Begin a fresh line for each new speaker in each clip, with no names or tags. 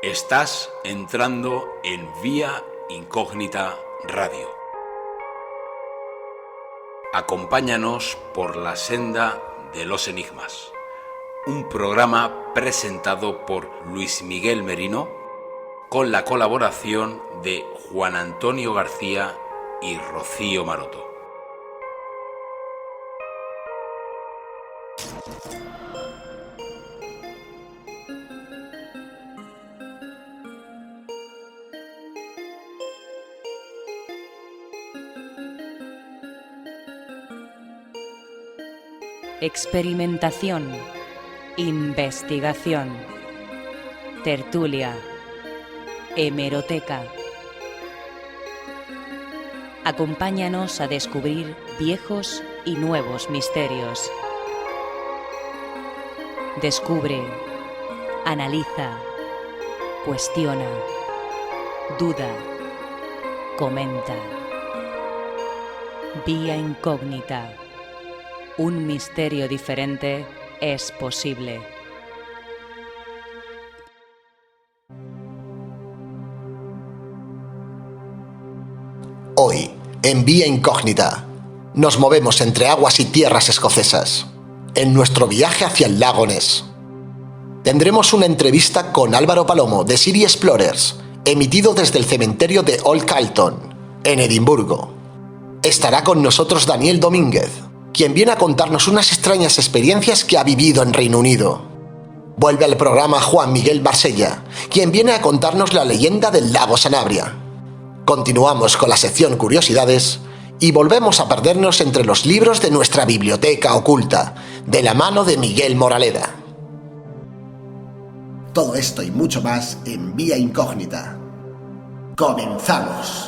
Estás entrando en Vía Incógnita Radio. Acompáñanos por la senda de los enigmas. Un programa presentado por Luis Miguel Merino con la colaboración de Juan Antonio García y Rocío Maroto.
Experimentación, investigación, tertulia, hemeroteca. Acompáñanos a descubrir viejos y nuevos misterios. Descubre, analiza, cuestiona, duda, comenta. Vía Incógnita. Un misterio diferente es posible.
Hoy, en Vía Incógnita, nos movemos entre aguas y tierras escocesas, en nuestro viaje hacia el lago Ness. Tendremos una entrevista con Álvaro Palomo de City Explorers, emitido desde el cementerio de Old Calton, en Edimburgo. Estará con nosotros Daniel Domínguez, quien viene a contarnos unas extrañas experiencias que ha vivido en Reino Unido. Vuelve al programa Juan Miguel Marsella, quien viene a contarnos la leyenda del lago Sanabria. Continuamos con la sección Curiosidades y volvemos a perdernos entre los libros de nuestra biblioteca oculta, de la mano de Miguel Moraleda. Todo esto y mucho más en Vía Incógnita. ¡Comenzamos!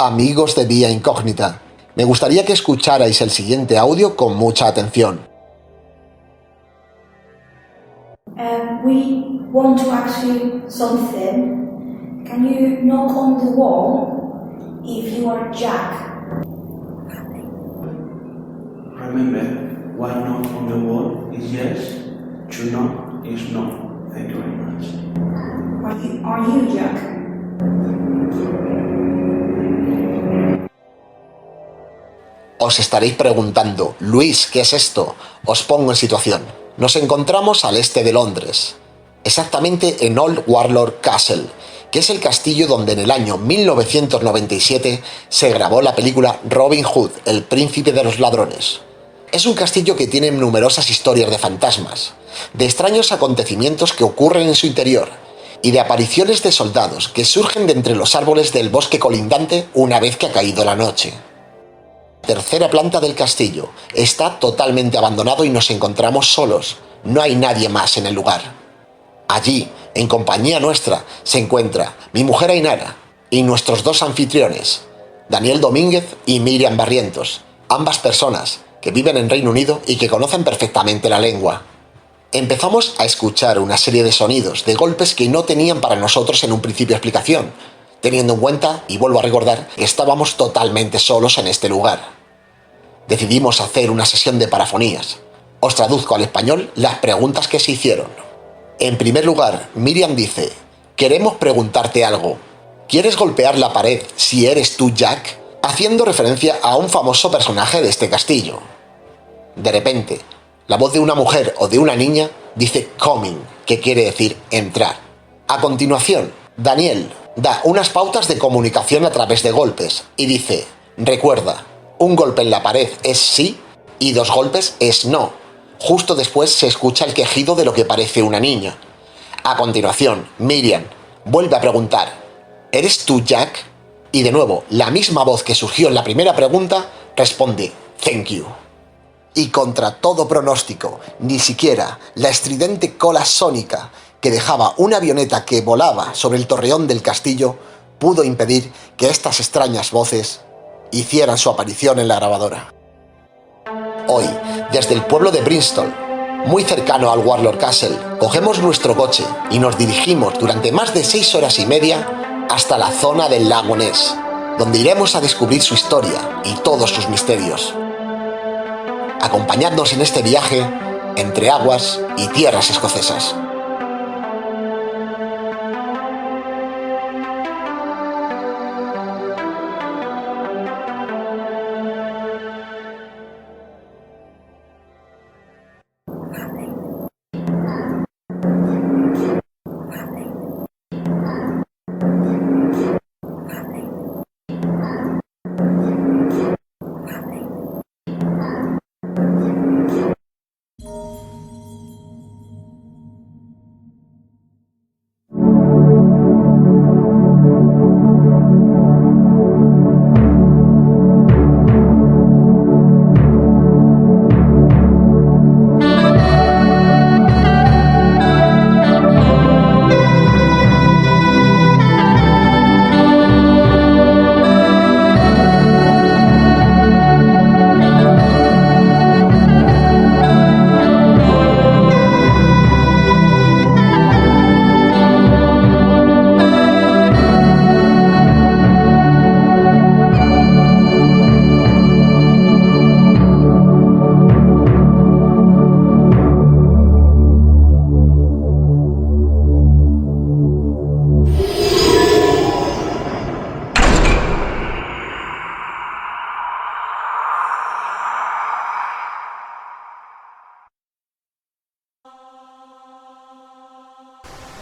Amigos de Vía Incógnita, me gustaría que escucharais el siguiente audio con mucha atención.
We want to ask you something. Can you knock on the wall if you are Jack?
Remember, one knock on the wall is yes, two knock is no. Thank you very much.
Are you Jack?
Os estaréis preguntando, Luis, ¿qué es esto? Os pongo en situación. Nos encontramos al este de Londres, exactamente en Old Warlord Castle, que es el castillo donde en el año 1997 se grabó la película Robin Hood, el príncipe de los ladrones. Es un castillo que tiene numerosas historias de fantasmas, de extraños acontecimientos que ocurren en su interior y de apariciones de soldados que surgen de entre los árboles del bosque colindante una vez que ha caído la noche. Tercera planta del castillo. Está totalmente abandonado y nos encontramos solos. No hay nadie más en el lugar. Allí, en compañía nuestra, se encuentra mi mujer Ainara y nuestros dos anfitriones, Daniel Domínguez y Miriam Barrientos, ambas personas que viven en Reino Unido y que conocen perfectamente la lengua. Empezamos a escuchar una serie de sonidos, de golpes que no tenían para nosotros en un principio explicación, teniendo en cuenta, y vuelvo a recordar, que estábamos totalmente solos en este lugar. Decidimos hacer una sesión de parafonías. Os traduzco al español las preguntas que se hicieron. En primer lugar, Miriam dice: queremos preguntarte algo. ¿Quieres golpear la pared si eres tú Jack? Haciendo referencia a un famoso personaje de este castillo. De repente, la voz de una mujer o de una niña dice coming, que quiere decir entrar. A continuación, Daniel da unas pautas de comunicación a través de golpes y dice: recuerda, un golpe en la pared es sí y 2 golpes es no. Justo después se escucha el quejido de lo que parece una niña. A continuación, Miriam vuelve a preguntar: ¿eres tú, Jack? Y de nuevo, la misma voz que surgió en la primera pregunta responde: thank you. Y contra todo pronóstico, ni siquiera la estridente cola sónica que dejaba una avioneta que volaba sobre el torreón del castillo pudo impedir que estas extrañas voces hicieran su aparición en la grabadora. Hoy, desde el pueblo de Bristol, muy cercano al Warlord Castle, cogemos nuestro coche y nos dirigimos durante más de 6 horas y media hasta la zona del lago Ness, donde iremos a descubrir su historia y todos sus misterios. Acompañadnos en este viaje entre aguas y tierras escocesas.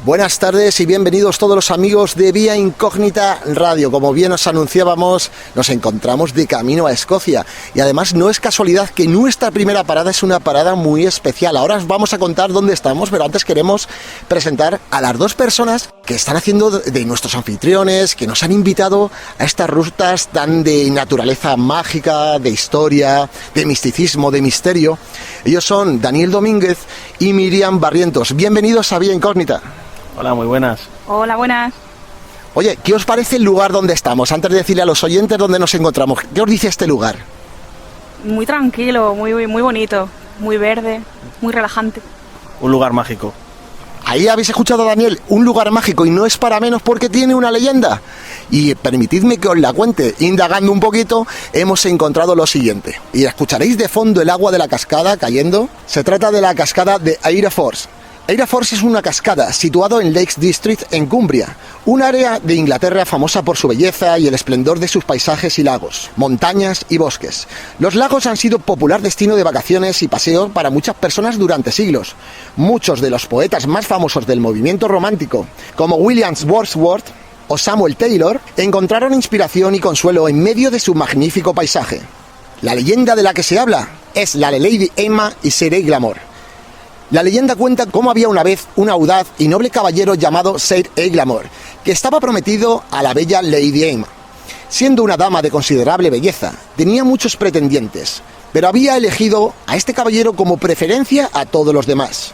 Buenas tardes y bienvenidos todos los amigos de Vía Incógnita Radio. Como bien os anunciábamos, nos encontramos de camino a Escocia y además no es casualidad que nuestra primera parada es una parada muy especial. Ahora os vamos a contar dónde estamos, pero antes queremos presentar a las 2 personas que están haciendo de nuestros anfitriones, que nos han invitado a estas rutas tan de naturaleza mágica, de historia, de misticismo, de misterio. Ellos son Daniel Domínguez y Miriam Barrientos. Bienvenidos a Vía Incógnita.
Hola, muy buenas.
Hola, buenas.
Oye, ¿qué os parece el lugar donde estamos? Antes de decirle a los oyentes dónde nos encontramos, ¿qué os dice este lugar?
Muy tranquilo, muy bonito, muy verde, muy relajante.
Un lugar mágico.
Ahí habéis escuchado a Daniel, un lugar mágico, y no es para menos porque tiene una leyenda. Y permitidme que os la cuente. Indagando un poquito, hemos encontrado lo siguiente. Y escucharéis de fondo el agua de la cascada cayendo. Se trata de la cascada de Aire Force. Aire Force es una cascada situado en Lakes District en Cumbria, un área de Inglaterra famosa por su belleza y el esplendor de sus paisajes y lagos, montañas y bosques. Los lagos han sido popular destino de vacaciones y paseo para muchas personas durante siglos. Muchos de los poetas más famosos del movimiento romántico, como William Wordsworth o Samuel Taylor, encontraron inspiración y consuelo en medio de su magnífico paisaje. La leyenda de la que se habla es la de Lady Emma y Sir Eglamour. La leyenda cuenta cómo había una vez un audaz y noble caballero llamado Sir Eglamour, que estaba prometido a la bella Lady Emma. Siendo una dama de considerable belleza, tenía muchos pretendientes, pero había elegido a este caballero como preferencia a todos los demás.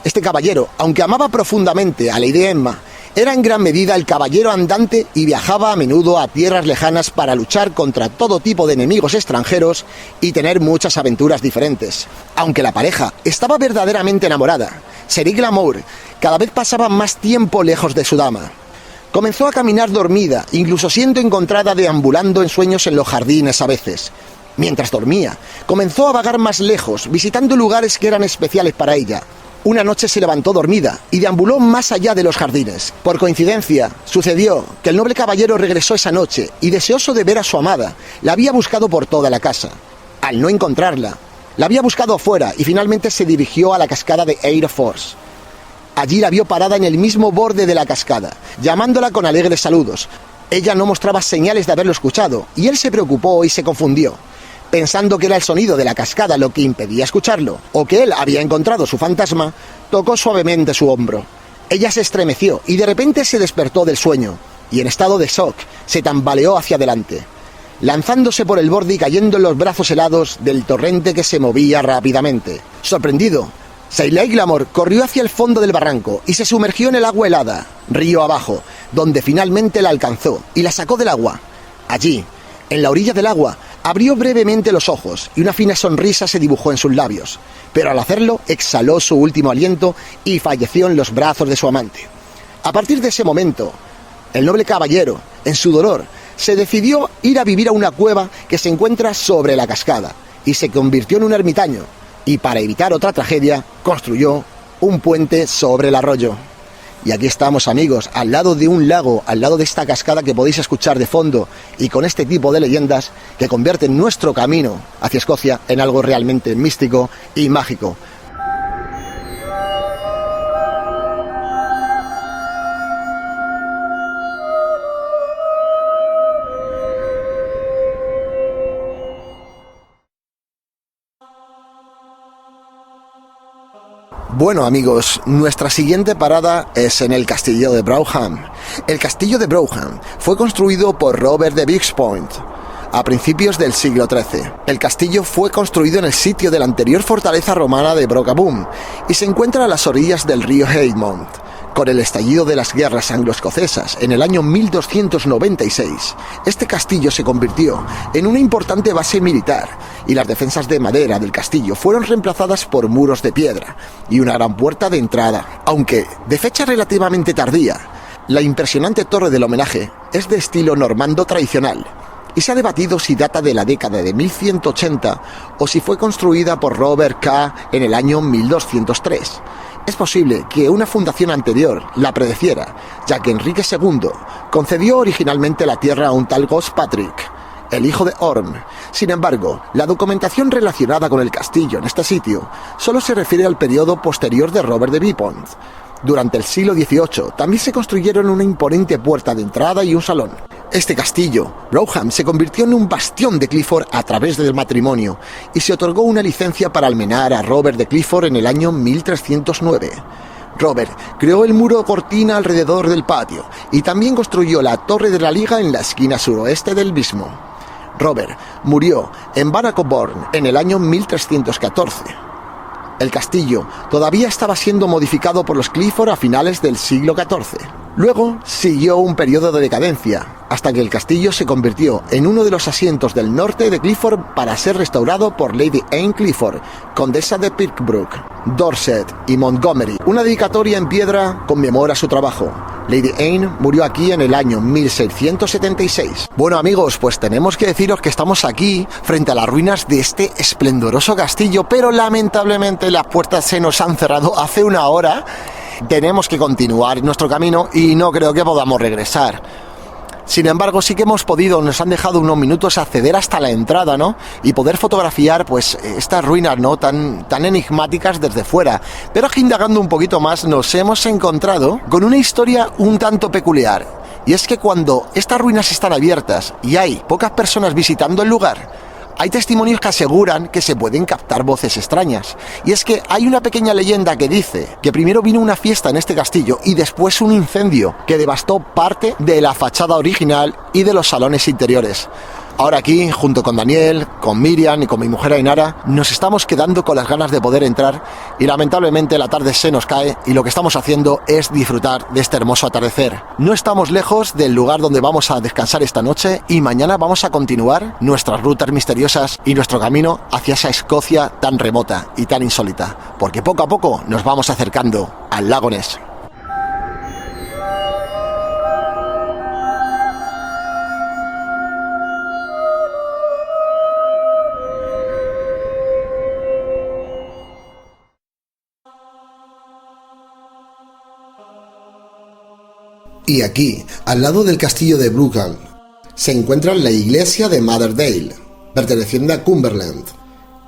Este caballero, aunque amaba profundamente a Lady Emma, era en gran medida el caballero andante y viajaba a menudo a tierras lejanas para luchar contra todo tipo de enemigos extranjeros y tener muchas aventuras diferentes. Aunque la pareja estaba verdaderamente enamorada, Sir Eglamour cada vez pasaba más tiempo lejos de su dama. Comenzó a caminar dormida, incluso siendo encontrada deambulando en sueños en los jardines a veces. Mientras dormía, comenzó a vagar más lejos, visitando lugares que eran especiales para ella. Una noche se levantó dormida y deambuló más allá de los jardines. Por coincidencia, sucedió que el noble caballero regresó esa noche y, deseoso de ver a su amada, la había buscado por toda la casa. Al no encontrarla, La había buscado afuera y finalmente se dirigió a la cascada de Air Force. Allí la vio parada en el mismo borde de la cascada, llamándola con alegres saludos. Ella no mostraba señales de haberlo escuchado, y él se preocupó y se confundió, pensando que era el sonido de la cascada lo que impedía escucharlo, o que él había encontrado su fantasma. Tocó suavemente su hombro. Ella se estremeció y de repente se despertó del sueño, y en estado de shock se tambaleó hacia adelante, lanzándose por el borde y cayendo en los brazos helados del torrente que se movía rápidamente. Sorprendido, Sailey Glamour corrió hacia el fondo del barranco y se sumergió en el agua helada, río abajo, donde finalmente la alcanzó y la sacó del agua. Allí, en la orilla del agua, abrió brevemente los ojos y una fina sonrisa se dibujó en sus labios, pero al hacerlo exhaló su último aliento y falleció en los brazos de su amante. A partir de ese momento, el noble caballero, en su dolor, se decidió ir a vivir a una cueva que se encuentra sobre la cascada y se convirtió en un ermitaño, y para evitar otra tragedia, construyó un puente sobre el arroyo. Y aquí estamos, amigos, al lado de un lago, al lado de esta cascada que podéis escuchar de fondo, y con este tipo de leyendas que convierten nuestro camino hacia Escocia en algo realmente místico y mágico. Bueno, amigos, nuestra siguiente parada es en el castillo de Brougham. El castillo de Brougham fue construido por Robert de Vixpoint a principios del siglo XIII. El castillo fue construido en el sitio de la anterior fortaleza romana de Brocabum y se encuentra a las orillas del río Heymont. Con el estallido de las guerras anglo-escocesas en el año 1296, este castillo se convirtió en una importante base militar y las defensas de madera del castillo fueron reemplazadas por muros de piedra y una gran puerta de entrada. Aunque de fecha relativamente tardía, la impresionante torre del homenaje es de estilo normando tradicional y se ha debatido si data de la década de 1180 o si fue construida por Robert K. en el año 1203. Es posible que una fundación anterior la predeciera, ya que Enrique II concedió originalmente la tierra a un tal Gospatrick, el hijo de Orm. Sin embargo, la documentación relacionada con el castillo en este sitio solo se refiere al periodo posterior de Robert de Vipont. Durante el siglo XVIII también se construyeron una imponente puerta de entrada y un salón. Este castillo, Brougham, se convirtió en un bastión de Clifford a través del matrimonio y se otorgó una licencia para almenar a Robert de Clifford en el año 1309. Robert creó el muro cortina alrededor del patio y también construyó la Torre de la Liga en la esquina suroeste del mismo. Robert murió en Bannockburn en el año 1314. El castillo todavía estaba siendo modificado por los Clifford a finales del siglo XIV. Luego siguió un periodo de decadencia, hasta que el castillo se convirtió en uno de los asientos del norte de Clifford para ser restaurado por Lady Anne Clifford, condesa de Pirkbrook, Dorset y Montgomery. Una dedicatoria en piedra conmemora su trabajo. Lady Anne murió aquí en el año 1676. Bueno, amigos, pues tenemos que deciros que estamos aquí frente a las ruinas de este esplendoroso castillo, pero lamentablemente las puertas se nos han cerrado hace una hora. Tenemos que continuar nuestro camino y no creo que podamos regresar. Sin embargo, sí que hemos podido, nos han dejado unos minutos acceder hasta la entrada, ¿no? Y poder fotografiar, pues, estas ruinas, ¿no? Tan enigmáticas desde fuera. Pero aquí, indagando un poquito más, nos hemos encontrado con una historia un tanto peculiar. Y es que cuando estas ruinas están abiertas y hay pocas personas visitando el lugar, hay testimonios que aseguran que se pueden captar voces extrañas. Y es que hay una pequeña leyenda que dice que primero vino una fiesta en este castillo y después un incendio que devastó parte de la fachada original y de los salones interiores. Ahora aquí, junto con Daniel, con Miriam y con mi mujer Ainara, nos estamos quedando con las ganas de poder entrar y lamentablemente la tarde se nos cae y lo que estamos haciendo es disfrutar de este hermoso atardecer. No estamos lejos del lugar donde vamos a descansar esta noche y mañana vamos a continuar nuestras rutas misteriosas y nuestro camino hacia esa Escocia tan remota y tan insólita, porque poco a poco nos vamos acercando al lago Ness. Y aquí, al lado del castillo de Brougham, se encuentra la iglesia de Motherdale, perteneciente a Cumberland.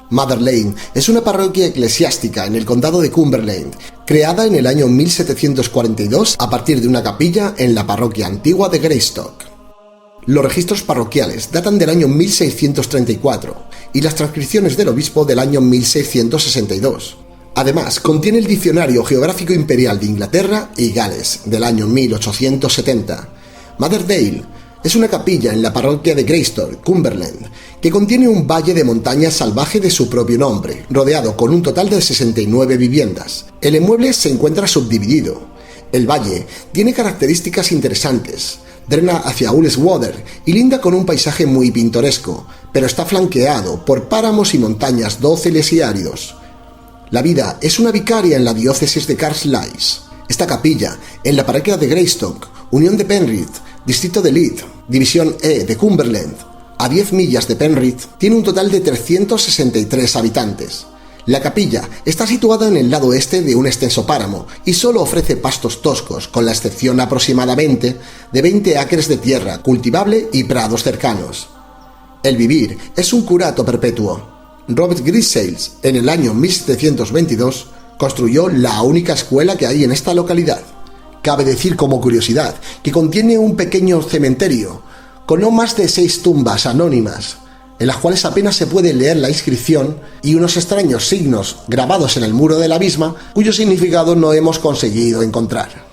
Mother Lane es una parroquia eclesiástica en el condado de Cumberland, creada en el año 1742 a partir de una capilla en la parroquia antigua de Greystock. Los registros parroquiales datan del año 1634 y las transcripciones del obispo del año 1662. Además, contiene el Diccionario Geográfico Imperial de Inglaterra y Gales del año 1870. Motherdale es una capilla en la parroquia de Greystock, Cumberland, que contiene un valle de montaña salvaje de su propio nombre, rodeado con un total de 69 viviendas. El inmueble se encuentra subdividido. El valle tiene características interesantes. Drena hacia Ullswater y linda con un paisaje muy pintoresco, pero está flanqueado por páramos y montañas dóciles y áridos. La vida es una vicaria en la diócesis de Carlisle. Esta capilla, en la parroquia de Greystock, Unión de Penrith, distrito de Leith, división E de Cumberland, a 10 millas de Penrith, tiene un total de 363 habitantes. La capilla está situada en el lado este de un extenso páramo y solo ofrece pastos toscos, con la excepción aproximadamente de 20 acres de tierra cultivable y prados cercanos. El vivir es un curato perpetuo. Robert Grisales, en el año 1722, construyó la única escuela que hay en esta localidad. Cabe decir como curiosidad que contiene un pequeño cementerio con no más de 6 tumbas anónimas, en las cuales apenas se puede leer la inscripción, y unos extraños signos grabados en el muro de la misma, cuyo significado no hemos conseguido encontrar.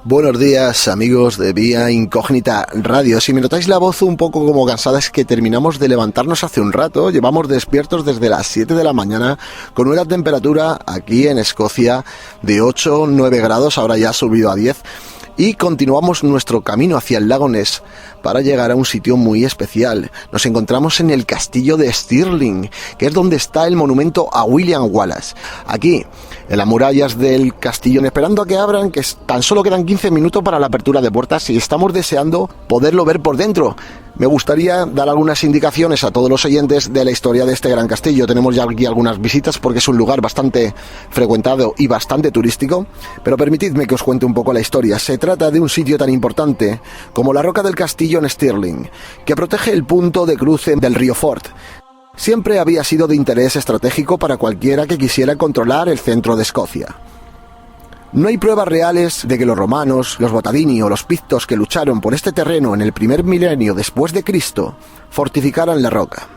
Buenos días, amigos de Vía Incógnita Radio. Si me notáis la voz un poco como cansada, es que terminamos de levantarnos hace un rato. Llevamos despiertos desde las 7 de la mañana con una temperatura aquí en Escocia de 8-9 grados, ahora ya ha subido a 10. Y continuamos nuestro camino hacia el lago Ness para llegar a un sitio muy especial. Nos encontramos en el castillo de Stirling, que es donde está el monumento a William Wallace. Aquí, en las murallas del castillo, esperando a que abran, que tan solo quedan 15 minutos para la apertura de puertas y estamos deseando poderlo ver por dentro. Me gustaría dar algunas indicaciones a todos los oyentes de la historia de este gran castillo. Tenemos ya aquí algunas visitas porque es un lugar bastante frecuentado y bastante turístico, pero permitidme que os cuente un poco la historia. Se trata de un sitio tan importante como la roca del castillo en Stirling, que protege el punto de cruce del río Forth. Siempre había sido de interés estratégico para cualquiera que quisiera controlar el centro de Escocia. No hay pruebas reales de que los romanos, los Botadini o los pictos que lucharon por este terreno en el primer milenio después de Cristo fortificaran la roca.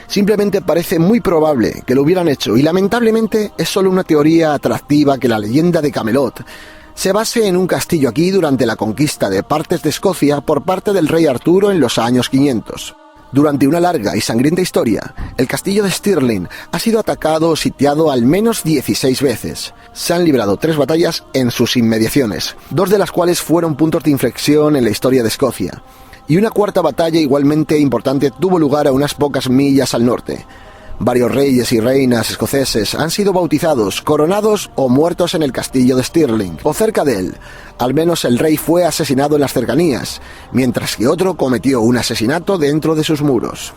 Simplemente parece muy probable que lo hubieran hecho y lamentablemente es solo una teoría atractiva que la leyenda de Camelot se base en un castillo aquí durante la conquista de partes de Escocia por parte del rey Arturo en los años 500. Durante una larga y sangrienta historia, el castillo de Stirling ha sido atacado o sitiado al menos 16 veces. Se han librado 3 batallas en sus inmediaciones, 2 de las cuales fueron puntos de inflexión en la historia de Escocia, y una cuarta batalla igualmente importante tuvo lugar a unas pocas millas al norte. Varios reyes y reinas escoceses han sido bautizados, coronados o muertos en el castillo de Stirling, o cerca de él. Al menos el rey fue asesinado en las cercanías, mientras que otro cometió un asesinato dentro de sus muros.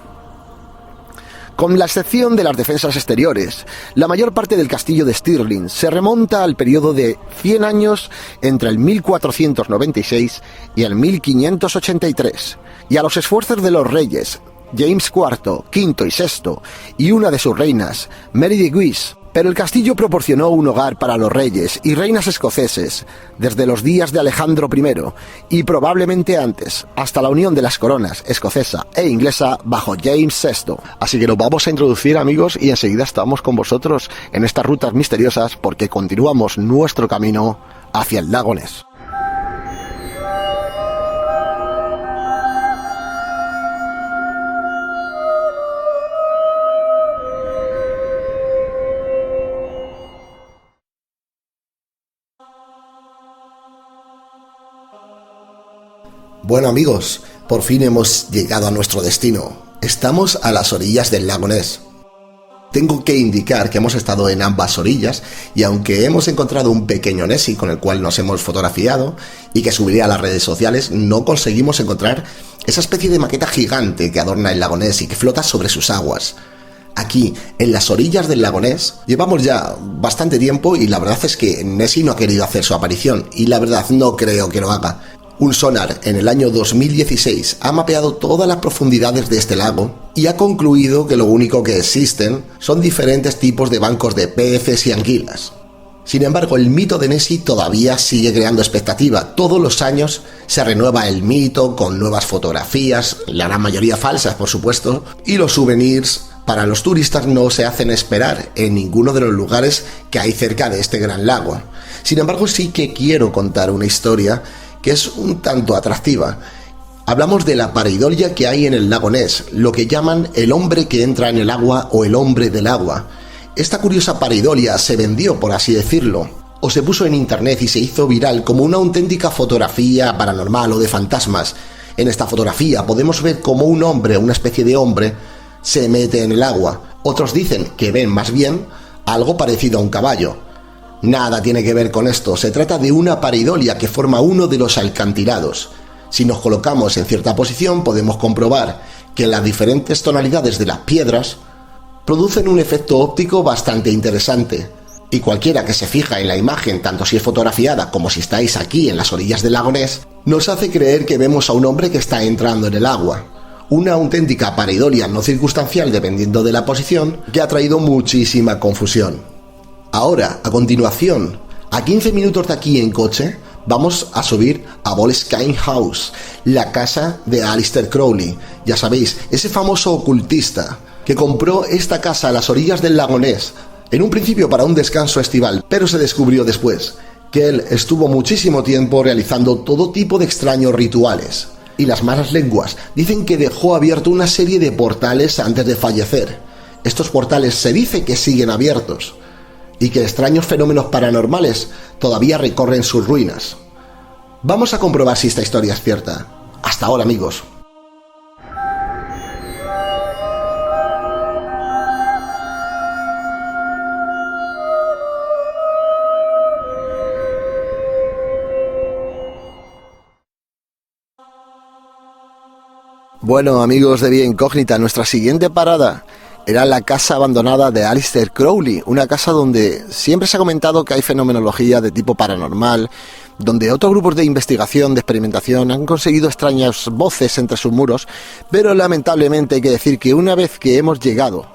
Con la excepción de las defensas exteriores, la mayor parte del castillo de Stirling se remonta al periodo de 100 años entre el 1496 y el 1583, y a los esfuerzos de los reyes James IV, V y VI, y una de sus reinas, Mary de Guise. Pero el castillo proporcionó un hogar para los reyes y reinas escoceses, desde los días de Alejandro I, y probablemente antes, hasta la unión de las coronas escocesa e inglesa bajo James VI. Así que nos vamos a introducir, amigos, y enseguida estamos con vosotros en estas rutas misteriosas porque continuamos nuestro camino hacia el lago Ness. Bueno, amigos, por fin hemos llegado a nuestro destino. Estamos a las orillas del lago Ness. Tengo que indicar que hemos estado en ambas orillas y aunque hemos encontrado un pequeño Nessie con el cual nos hemos fotografiado y que subiré a las redes sociales, no conseguimos encontrar esa especie de maqueta gigante que adorna el lago Ness y que flota sobre sus aguas. Aquí, en las orillas del lago Ness, llevamos ya bastante tiempo y la verdad es que Nessie no ha querido hacer su aparición y la verdad no creo que lo haga. Un sonar en el año 2016 ha mapeado todas las profundidades de este lago y ha concluido que lo único que existen son diferentes tipos de bancos de peces y anguilas. Sin embargo, el mito de Nessie todavía sigue creando expectativa. Todos los años se renueva el mito con nuevas fotografías, la gran mayoría falsas por supuesto, y los souvenirs para los turistas no se hacen esperar en ninguno de los lugares que hay cerca de este gran lago. Sin embargo, sí que quiero contar una historia que es un tanto atractiva. Hablamos de la pareidolia que hay en el lago Ness, lo que llaman el hombre que entra en el agua o el hombre del agua. Esta curiosa pareidolia se vendió, por así decirlo, o se puso en internet y se hizo viral como una auténtica fotografía paranormal o de fantasmas. En esta fotografía podemos ver cómo un hombre, una especie de hombre, se mete en el agua. Otros dicen que ven más bien algo parecido a un caballo. Nada tiene que ver con esto, se trata de una pareidolia que forma uno de los alcantilados. Si nos colocamos en cierta posición podemos comprobar que las diferentes tonalidades de las piedras producen un efecto óptico bastante interesante. Y cualquiera que se fija en la imagen, tanto si es fotografiada como si estáis aquí en las orillas del lago Ness, nos hace creer que vemos a un hombre que está entrando en el agua. Una auténtica pareidolia no circunstancial dependiendo de la posición que ha traído muchísima confusión. Ahora, a continuación, a 15 minutos de aquí en coche, vamos a subir a Boleskine House, la casa de Aleister Crowley. Ya sabéis, ese famoso ocultista que compró esta casa a las orillas del lago Ness, en un principio para un descanso estival, pero se descubrió después que él estuvo muchísimo tiempo realizando todo tipo de extraños rituales. Y las malas lenguas dicen que dejó abierto una serie de portales antes de fallecer. Estos portales se dice que siguen abiertos y que extraños fenómenos paranormales todavía recorren sus ruinas. Vamos a comprobar si esta historia es cierta. Hasta ahora, amigos. Bueno, amigos de Vía Incógnita, nuestra siguiente parada era la casa abandonada de Aleister Crowley, una casa donde siempre se ha comentado que hay fenomenología de tipo paranormal, donde otros grupos de investigación, de experimentación, han conseguido extrañas voces entre sus muros, pero lamentablemente hay que decir que una vez que hemos llegado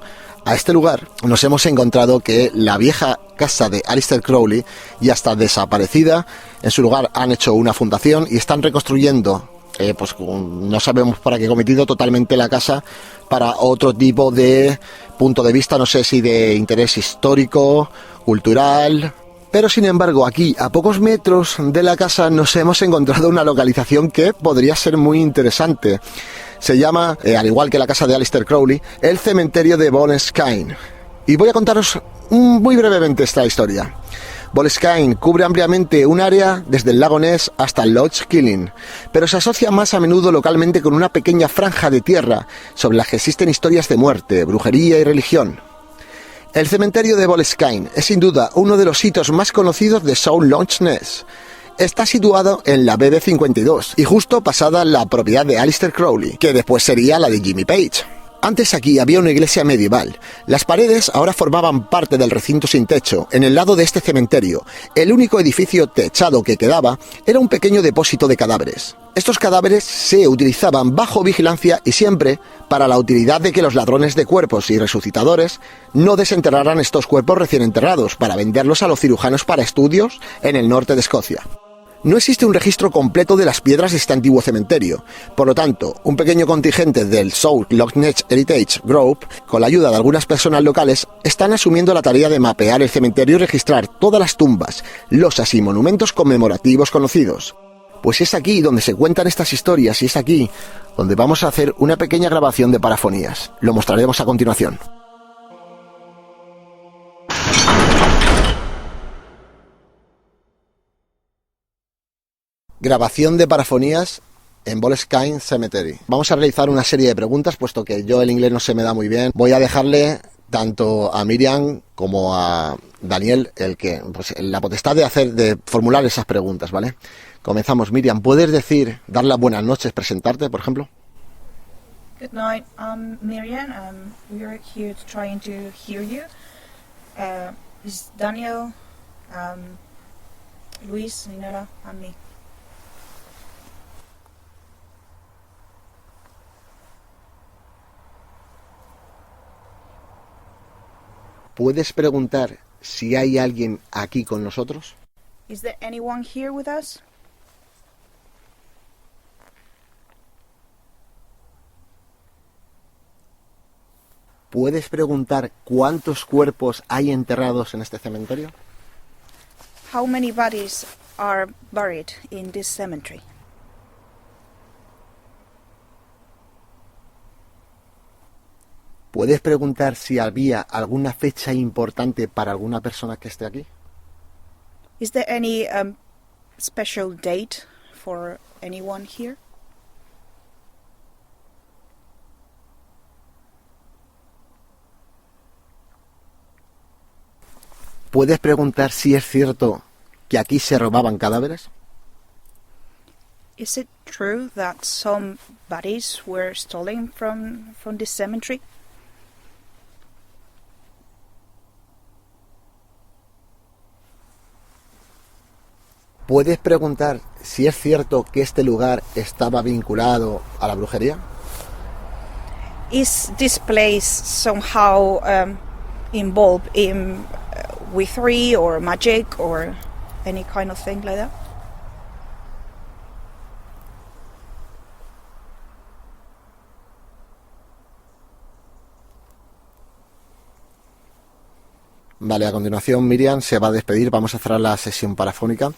a este lugar, nos hemos encontrado que la vieja casa de Aleister Crowley ya está desaparecida. En su lugar han hecho una fundación y están reconstruyendo, pues no sabemos para qué cometido, totalmente la casa para otro tipo de punto de vista, no sé si de interés histórico, cultural. Pero sin embargo, aquí a pocos metros de la casa nos hemos encontrado una localización que podría ser muy interesante. Se llama, al igual que la casa de Aleister Crowley, el cementerio de Boleskine. Y voy a contaros muy brevemente esta historia. Boleskine cubre ampliamente un área desde el lago Ness hasta Loch Killing, pero se asocia más a menudo localmente con una pequeña franja de tierra sobre la que existen historias de muerte, brujería y religión. El cementerio de Boleskine es sin duda uno de los sitios más conocidos de South Loch Ness. Está situado en la BB52 y justo pasada la propiedad de Aleister Crowley, que después sería la de Jimmy Page. Antes aquí había una iglesia medieval. Las paredes ahora formaban parte del recinto sin techo, en el lado de este cementerio. El único edificio techado que quedaba era un pequeño depósito de cadáveres. Estos cadáveres se utilizaban bajo vigilancia y siempre para la utilidad de que los ladrones de cuerpos y resucitadores no desenterraran estos cuerpos recién enterrados para venderlos a los cirujanos para estudios en el norte de Escocia. No existe un registro completo de las piedras de este antiguo cementerio. Por lo tanto, un pequeño contingente del South Loch Ness Heritage Group, con la ayuda de algunas personas locales, están asumiendo la tarea de mapear el cementerio y registrar todas las tumbas, losas y monumentos conmemorativos conocidos. Pues es aquí donde se cuentan estas historias y es aquí donde vamos a hacer una pequeña grabación de parafonías. Lo mostraremos a continuación. Grabación de parafonías en Boleskine Cemetery. Vamos a realizar una serie de preguntas, puesto que yo el inglés no se me da muy bien. Voy a dejarle tanto a Miriam como a Daniel la potestad de formular esas preguntas, ¿vale? Comenzamos. Miriam, ¿puedes dar las buenas noches, presentarte, por ejemplo?
Good night, Miriam. We're here trying to hear you. It's Daniel, Luis, Ninora, and me.
¿Puedes preguntar si hay alguien aquí con nosotros?
Is there anyone here with us?
¿Puedes preguntar cuántos cuerpos hay enterrados en este cementerio?
How many bodies are buried in this cemetery?
¿Puedes preguntar si había alguna fecha importante para alguna persona que esté aquí?
Is there any special date for anyone here?
¿Puedes preguntar si es cierto que aquí se robaban cadáveres?
Is it true that some bodies were stolen from this cemetery?
¿Puedes preguntar si es cierto que este lugar estaba vinculado a la brujería?
Is this place somehow involved in witchery or magic or any kind of thing like that?
Vale, a continuación Miriam se va a despedir, vamos a cerrar la sesión parafónica.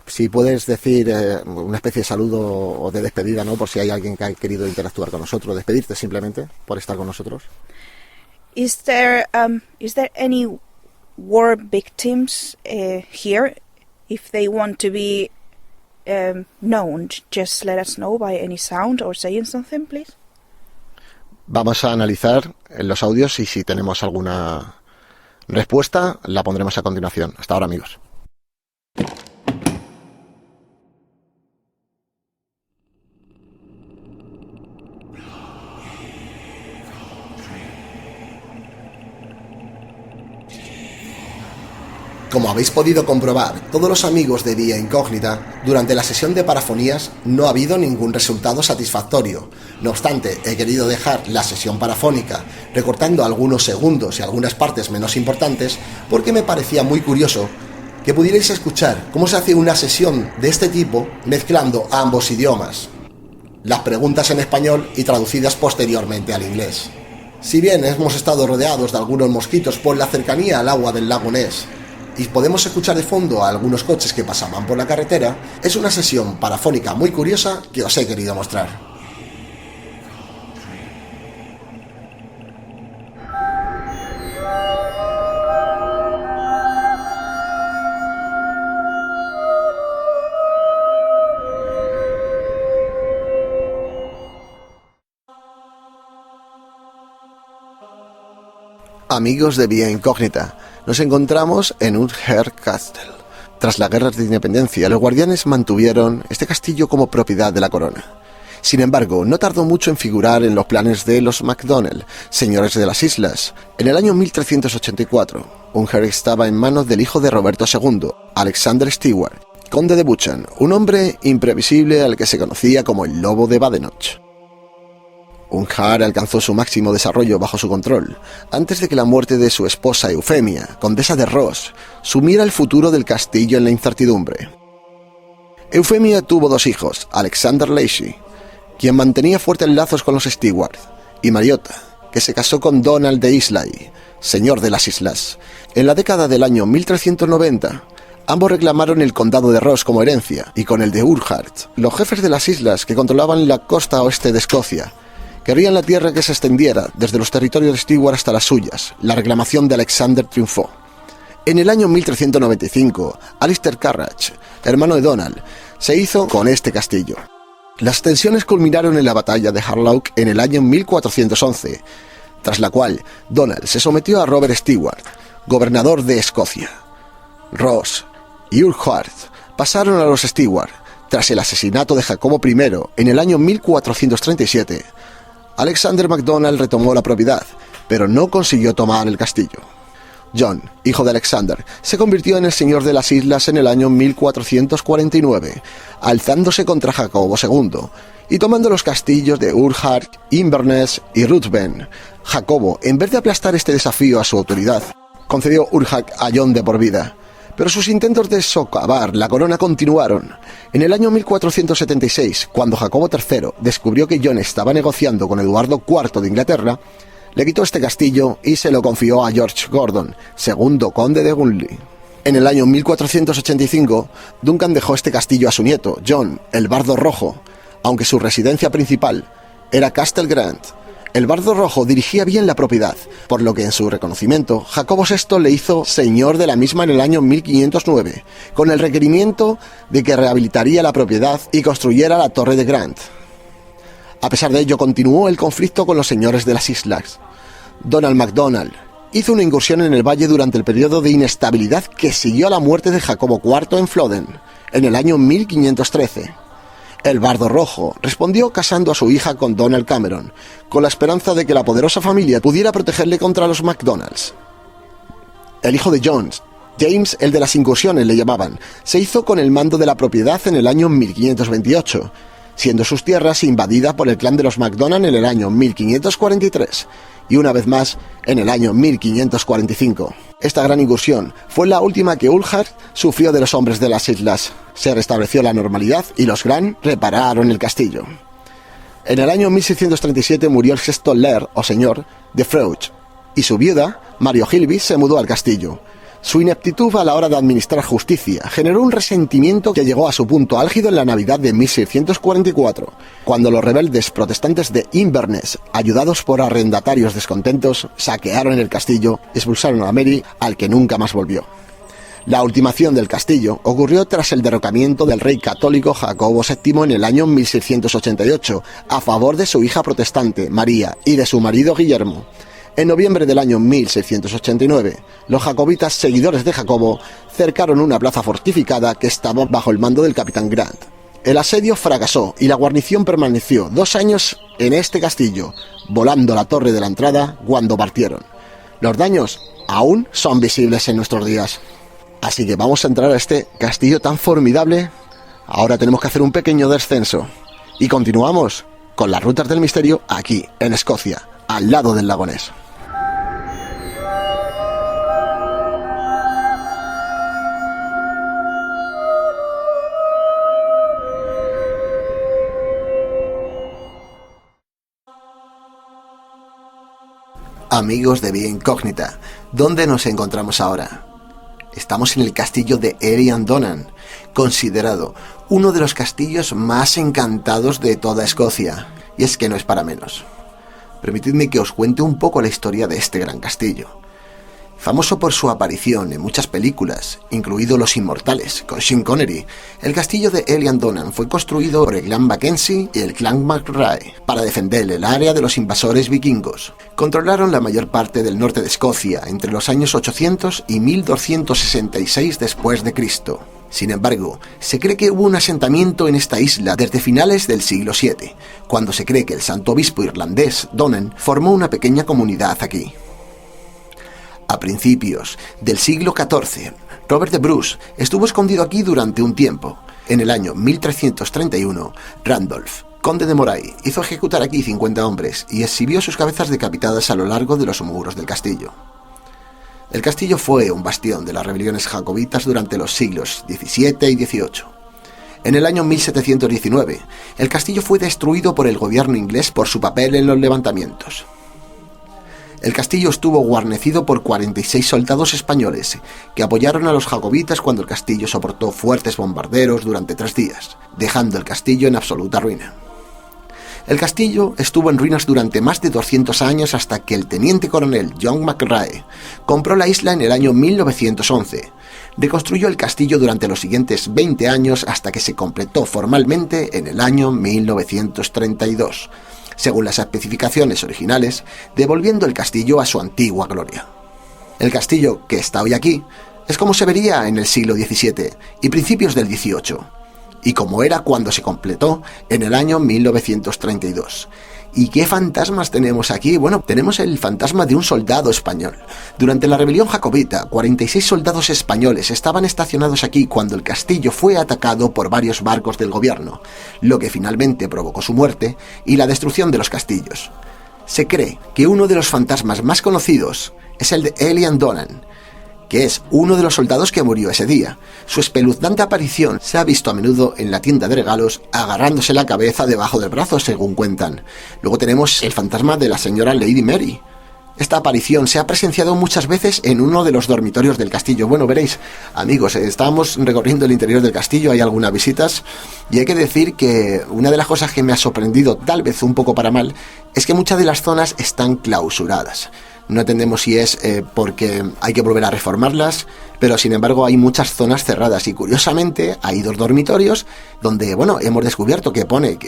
Si puedes decir una especie de saludo o de despedida, ¿no? Por si hay alguien que ha querido interactuar con nosotros, despedirte simplemente por estar con nosotros.
Is there any war victims here? If they want to be known, just let us know by any sound or saying something, please.
Vamos a analizar los audios y si tenemos alguna respuesta la pondremos a continuación. Hasta ahora, amigos. Como habéis podido comprobar, todos los amigos de Vía Incógnita, durante la sesión de parafonías no ha habido ningún resultado satisfactorio. No obstante, he querido dejar la sesión parafónica recortando algunos segundos y algunas partes menos importantes porque me parecía muy curioso que pudierais escuchar cómo se hace una sesión de este tipo mezclando ambos idiomas. Las preguntas en español y traducidas posteriormente al inglés. Si bien hemos estado rodeados de algunos mosquitos por la cercanía al agua del lago Ness, y podemos escuchar de fondo a algunos coches que pasaban por la carretera, es una sesión parafónica muy curiosa que os he querido mostrar. Amigos de Vía Incógnita, nos encontramos en Uther Castle. Tras la guerra de independencia, los guardianes mantuvieron este castillo como propiedad de la corona. Sin embargo, no tardó mucho en figurar en los planes de los MacDonald, señores de las islas. En el año 1384, Unher estaba en manos del hijo de Roberto II, Alexander Stewart, conde de Buchan, un hombre imprevisible al que se conocía como el Lobo de Badenoch. Unher alcanzó su máximo desarrollo bajo su control, antes de que la muerte de su esposa Eufemia, condesa de Ross, sumiera el futuro del castillo en la incertidumbre. Eufemia tuvo 2 hijos, Alexander Lacy, quien mantenía fuertes lazos con los Stewart, y Mariota, que se casó con Donald de Islay, señor de las islas. En la década del año 1390, ambos reclamaron el condado de Ross como herencia, y con el de Urquhart. Los jefes de las islas, que controlaban la costa oeste de Escocia, querían la tierra que se extendiera desde los territorios de Stewart hasta las suyas. La reclamación de Alexander triunfó. En el año 1395, Alistair Carrach, hermano de Donald, se hizo con este castillo. Las tensiones culminaron en la batalla de Harlow en el año 1411, tras la cual Donald se sometió a Robert Stewart, gobernador de Escocia. Ross y Urquhart pasaron a los Stewart. Tras el asesinato de Jacobo I en el año 1437, Alexander MacDonald retomó la propiedad, pero no consiguió tomar el castillo. John, hijo de Alexander, se convirtió en el señor de las islas en el año 1449, alzándose contra Jacobo II y tomando los castillos de Urquhart, Inverness y Ruthven. Jacobo, en vez de aplastar este desafío a su autoridad, concedió Urquhart a John de por vida. Pero sus intentos de socavar la corona continuaron. En el año 1476, cuando Jacobo III descubrió que John estaba negociando con Eduardo IV de Inglaterra, le quitó este castillo y se lo confió a George Gordon, segundo conde de Gunley. En el año 1485, Duncan dejó este castillo a su nieto, John, el Bardo Rojo, aunque su residencia principal era Castle Grant. El Bardo Rojo dirigía bien la propiedad, por lo que en su reconocimiento, Jacobo VI le hizo señor de la misma en el año 1509, con el requerimiento de que rehabilitaría la propiedad y construyera la Torre de Grant. A pesar de ello, continuó el conflicto con los señores de las islas. Donald MacDonald hizo una incursión en el valle durante el periodo de inestabilidad que siguió a la muerte de Jacobo IV en Flodden, en el año 1513. El Bardo Rojo respondió casando a su hija con Donald Cameron, con la esperanza de que la poderosa familia pudiera protegerle contra los MacDonalds. El hijo de Jones, James el de las incursiones le llamaban, se hizo con el mando de la propiedad en el año 1528, siendo sus tierras invadidas por el clan de los MacDonald en el año 1543 y una vez más en el año 1545. Esta gran incursión fue la última que Urquhart sufrió de los hombres de las islas. Se restableció la normalidad y los Grant repararon el castillo. En el año 1637 murió el sexto Laird o señor de Freuch y su viuda, Mario Gilby, se mudó al castillo. Su ineptitud a la hora de administrar justicia generó un resentimiento que llegó a su punto álgido en la Navidad de 1644, cuando los rebeldes protestantes de Inverness, ayudados por arrendatarios descontentos, saquearon el castillo y expulsaron a Mary, al que nunca más volvió. La ultimación del castillo ocurrió tras el derrocamiento del rey católico Jacobo VII en el año 1688, a favor de su hija protestante, María, y de su marido Guillermo. En noviembre del año 1689, los jacobitas seguidores de Jacobo cercaron una plaza fortificada que estaba bajo el mando del capitán Grant. El asedio fracasó y la guarnición permaneció 2 años en este castillo, volando la torre de la entrada cuando partieron. Los daños aún son visibles en nuestros días. Así que vamos a entrar a este castillo tan formidable. Ahora tenemos que hacer un pequeño descenso. Y continuamos con las rutas del misterio aquí, en Escocia, al lado del lago Ness. Amigos de Vía Incógnita, ¿dónde nos encontramos ahora? Estamos en el castillo de Erian Donnan, considerado uno de los castillos más encantados de toda Escocia, y es que no es para menos. Permitidme que os cuente un poco la historia de este gran castillo. Famoso por su aparición en muchas películas, incluido Los Inmortales, con Sean Connery, el castillo de Erian Donnan fue construido por el clan Mackenzie y el clan MacRae para defender el área de los invasores vikingos. Controlaron la mayor parte del norte de Escocia entre los años 800 y 1266 después de Cristo. Sin embargo, se cree que hubo un asentamiento en esta isla desde finales del siglo VII, cuando se cree que el santo obispo irlandés, Donnan, formó una pequeña comunidad aquí. A principios del siglo XIV, Robert de Bruce estuvo escondido aquí durante un tiempo. En el año 1331, Randolph, conde de Moray, hizo ejecutar aquí 50 hombres y exhibió sus cabezas decapitadas a lo largo de los muros del castillo. El castillo fue un bastión de las rebeliones jacobitas durante los siglos XVII y XVIII. En el año 1719, el castillo fue destruido por el gobierno inglés por su papel en los levantamientos. El castillo estuvo guarnecido por 46 soldados españoles que apoyaron a los jacobitas cuando el castillo soportó fuertes bombardeos durante 3 días, dejando el castillo en absoluta ruina. El castillo estuvo en ruinas durante más de 200 años hasta que el teniente coronel John McRae compró la isla en el año 1911. Reconstruyó el castillo durante los siguientes 20 años hasta que se completó formalmente en el año 1932, según las especificaciones originales, devolviendo el castillo a su antigua gloria. El castillo, que está hoy aquí, es como se vería en el siglo XVII y principios del XVIII, y como era cuando se completó en el año 1932. ¿Y qué fantasmas tenemos aquí? Bueno, tenemos el fantasma de un soldado español. Durante la rebelión jacobita, 46 soldados españoles estaban estacionados aquí cuando el castillo fue atacado por varios barcos del gobierno, lo que finalmente provocó su muerte y la destrucción de los castillos. Se cree que uno de los fantasmas más conocidos es el de Elian Donnan, que es uno de los soldados que murió ese día. Su espeluznante aparición se ha visto a menudo en la tienda de regalos agarrándose la cabeza debajo del brazo, según cuentan. Luego tenemos el fantasma de la señora Lady Mary. Esta aparición se ha presenciado muchas veces en uno de los dormitorios del castillo. Bueno, veréis, amigos, estábamos recorriendo el interior del castillo, hay algunas visitas, y hay que decir que una de las cosas que me ha sorprendido, tal vez un poco para mal, es que muchas de las zonas están clausuradas. No entendemos si es porque hay que volver a reformarlas, pero sin embargo hay muchas zonas cerradas y curiosamente hay 2 dormitorios donde, bueno, hemos descubierto que pone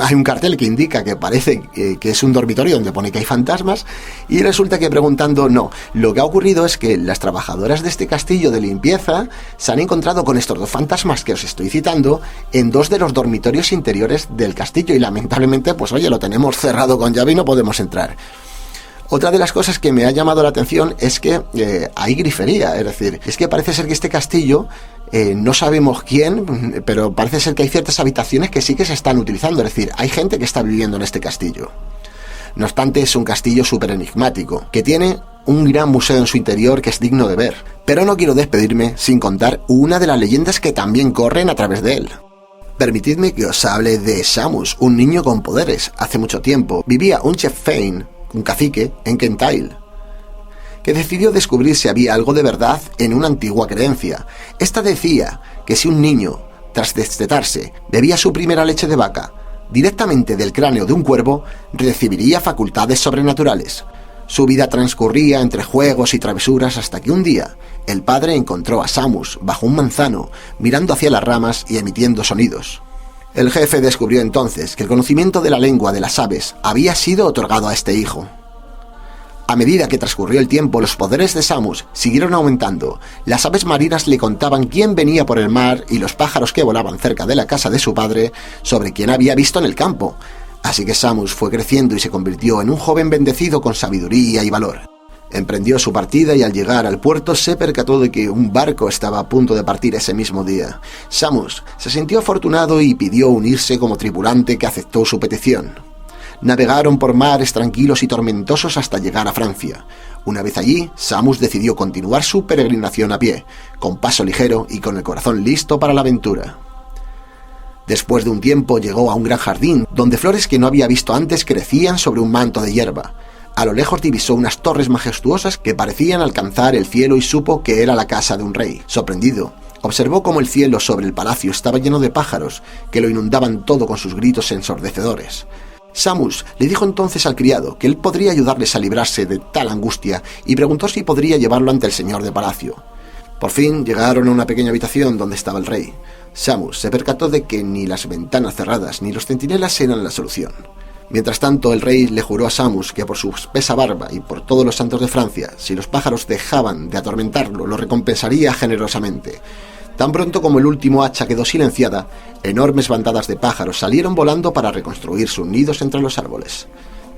hay un cartel que indica que parece que es un dormitorio donde pone que hay fantasmas y resulta que preguntando, no, lo que ha ocurrido es que las trabajadoras de este castillo de limpieza se han encontrado con estos 2 fantasmas que os estoy citando en 2 de los dormitorios interiores del castillo y lamentablemente, pues oye, lo tenemos cerrado con llave y no podemos entrar. Otra de las cosas que me ha llamado la atención es que hay grifería, es decir, es que parece ser que este castillo, no sabemos quién, pero parece ser que hay ciertas habitaciones que sí que se están utilizando, es decir, hay gente que está viviendo en este castillo. No obstante, es un castillo súper enigmático, que tiene un gran museo en su interior que es digno de ver, pero no quiero despedirme sin contar una de las leyendas que también corren a través de él. Permitidme que os hable de Shamus, un niño con poderes. Hace mucho tiempo vivía un Chef Fane, un cacique, en Kentile, que decidió descubrir si había algo de verdad en una antigua creencia. Esta decía que si un niño, tras destetarse, bebía su primera leche de vaca directamente del cráneo de un cuervo, recibiría facultades sobrenaturales. Su vida transcurría entre juegos y travesuras hasta que un día el padre encontró a Shamus bajo un manzano, mirando hacia las ramas y emitiendo sonidos. El jefe descubrió entonces que el conocimiento de la lengua de las aves había sido otorgado a este hijo. A medida que transcurrió el tiempo, los poderes de Shamus siguieron aumentando. Las aves marinas le contaban quién venía por el mar y los pájaros que volaban cerca de la casa de su padre sobre quién había visto en el campo. Así que Shamus fue creciendo y se convirtió en un joven bendecido con sabiduría y valor. Emprendió su partida y al llegar al puerto se percató de que un barco estaba a punto de partir ese mismo día. Shamus se sintió afortunado y pidió unirse como tripulante, que aceptó su petición. Navegaron por mares tranquilos y tormentosos hasta llegar a Francia. Una vez allí, Shamus decidió continuar su peregrinación a pie, con paso ligero y con el corazón listo para la aventura. Después de un tiempo llegó a un gran jardín, donde flores que no había visto antes crecían sobre un manto de hierba. A lo lejos divisó unas torres majestuosas que parecían alcanzar el cielo y supo que era la casa de un rey. Sorprendido, observó cómo el cielo sobre el palacio estaba lleno de pájaros que lo inundaban todo con sus gritos ensordecedores. Shamus le dijo entonces al criado que él podría ayudarles a librarse de tal angustia y preguntó si podría llevarlo ante el señor de palacio. Por fin llegaron a una pequeña habitación donde estaba el rey. Shamus se percató de que ni las ventanas cerradas ni los centinelas eran la solución. Mientras tanto, el rey le juró a Shamus que por su espesa barba y por todos los santos de Francia, si los pájaros dejaban de atormentarlo, lo recompensaría generosamente. Tan pronto como el último hacha quedó silenciada, enormes bandadas de pájaros salieron volando para reconstruir sus nidos entre los árboles.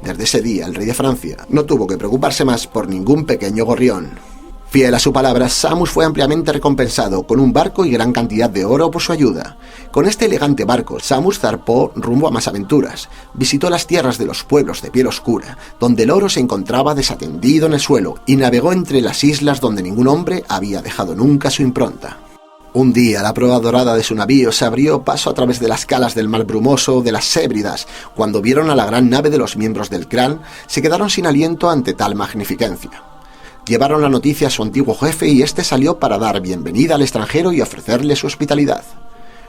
Desde ese día, el rey de Francia no tuvo que preocuparse más por ningún pequeño gorrión. Fiel a su palabra, Samus fue ampliamente recompensado con un barco y gran cantidad de oro por su ayuda. Con este elegante barco, Samus zarpó rumbo a más aventuras. Visitó las tierras de los pueblos de piel oscura, donde el oro se encontraba desatendido en el suelo, y navegó entre las islas donde ningún hombre había dejado nunca su impronta. Un día, la proa dorada de su navío se abrió paso a través de las calas del mar brumoso de las Hébridas. Cuando vieron a la gran nave de los miembros del clan, se quedaron sin aliento ante tal magnificencia. Llevaron la noticia a su antiguo jefe y este salió para dar bienvenida al extranjero y ofrecerle su hospitalidad.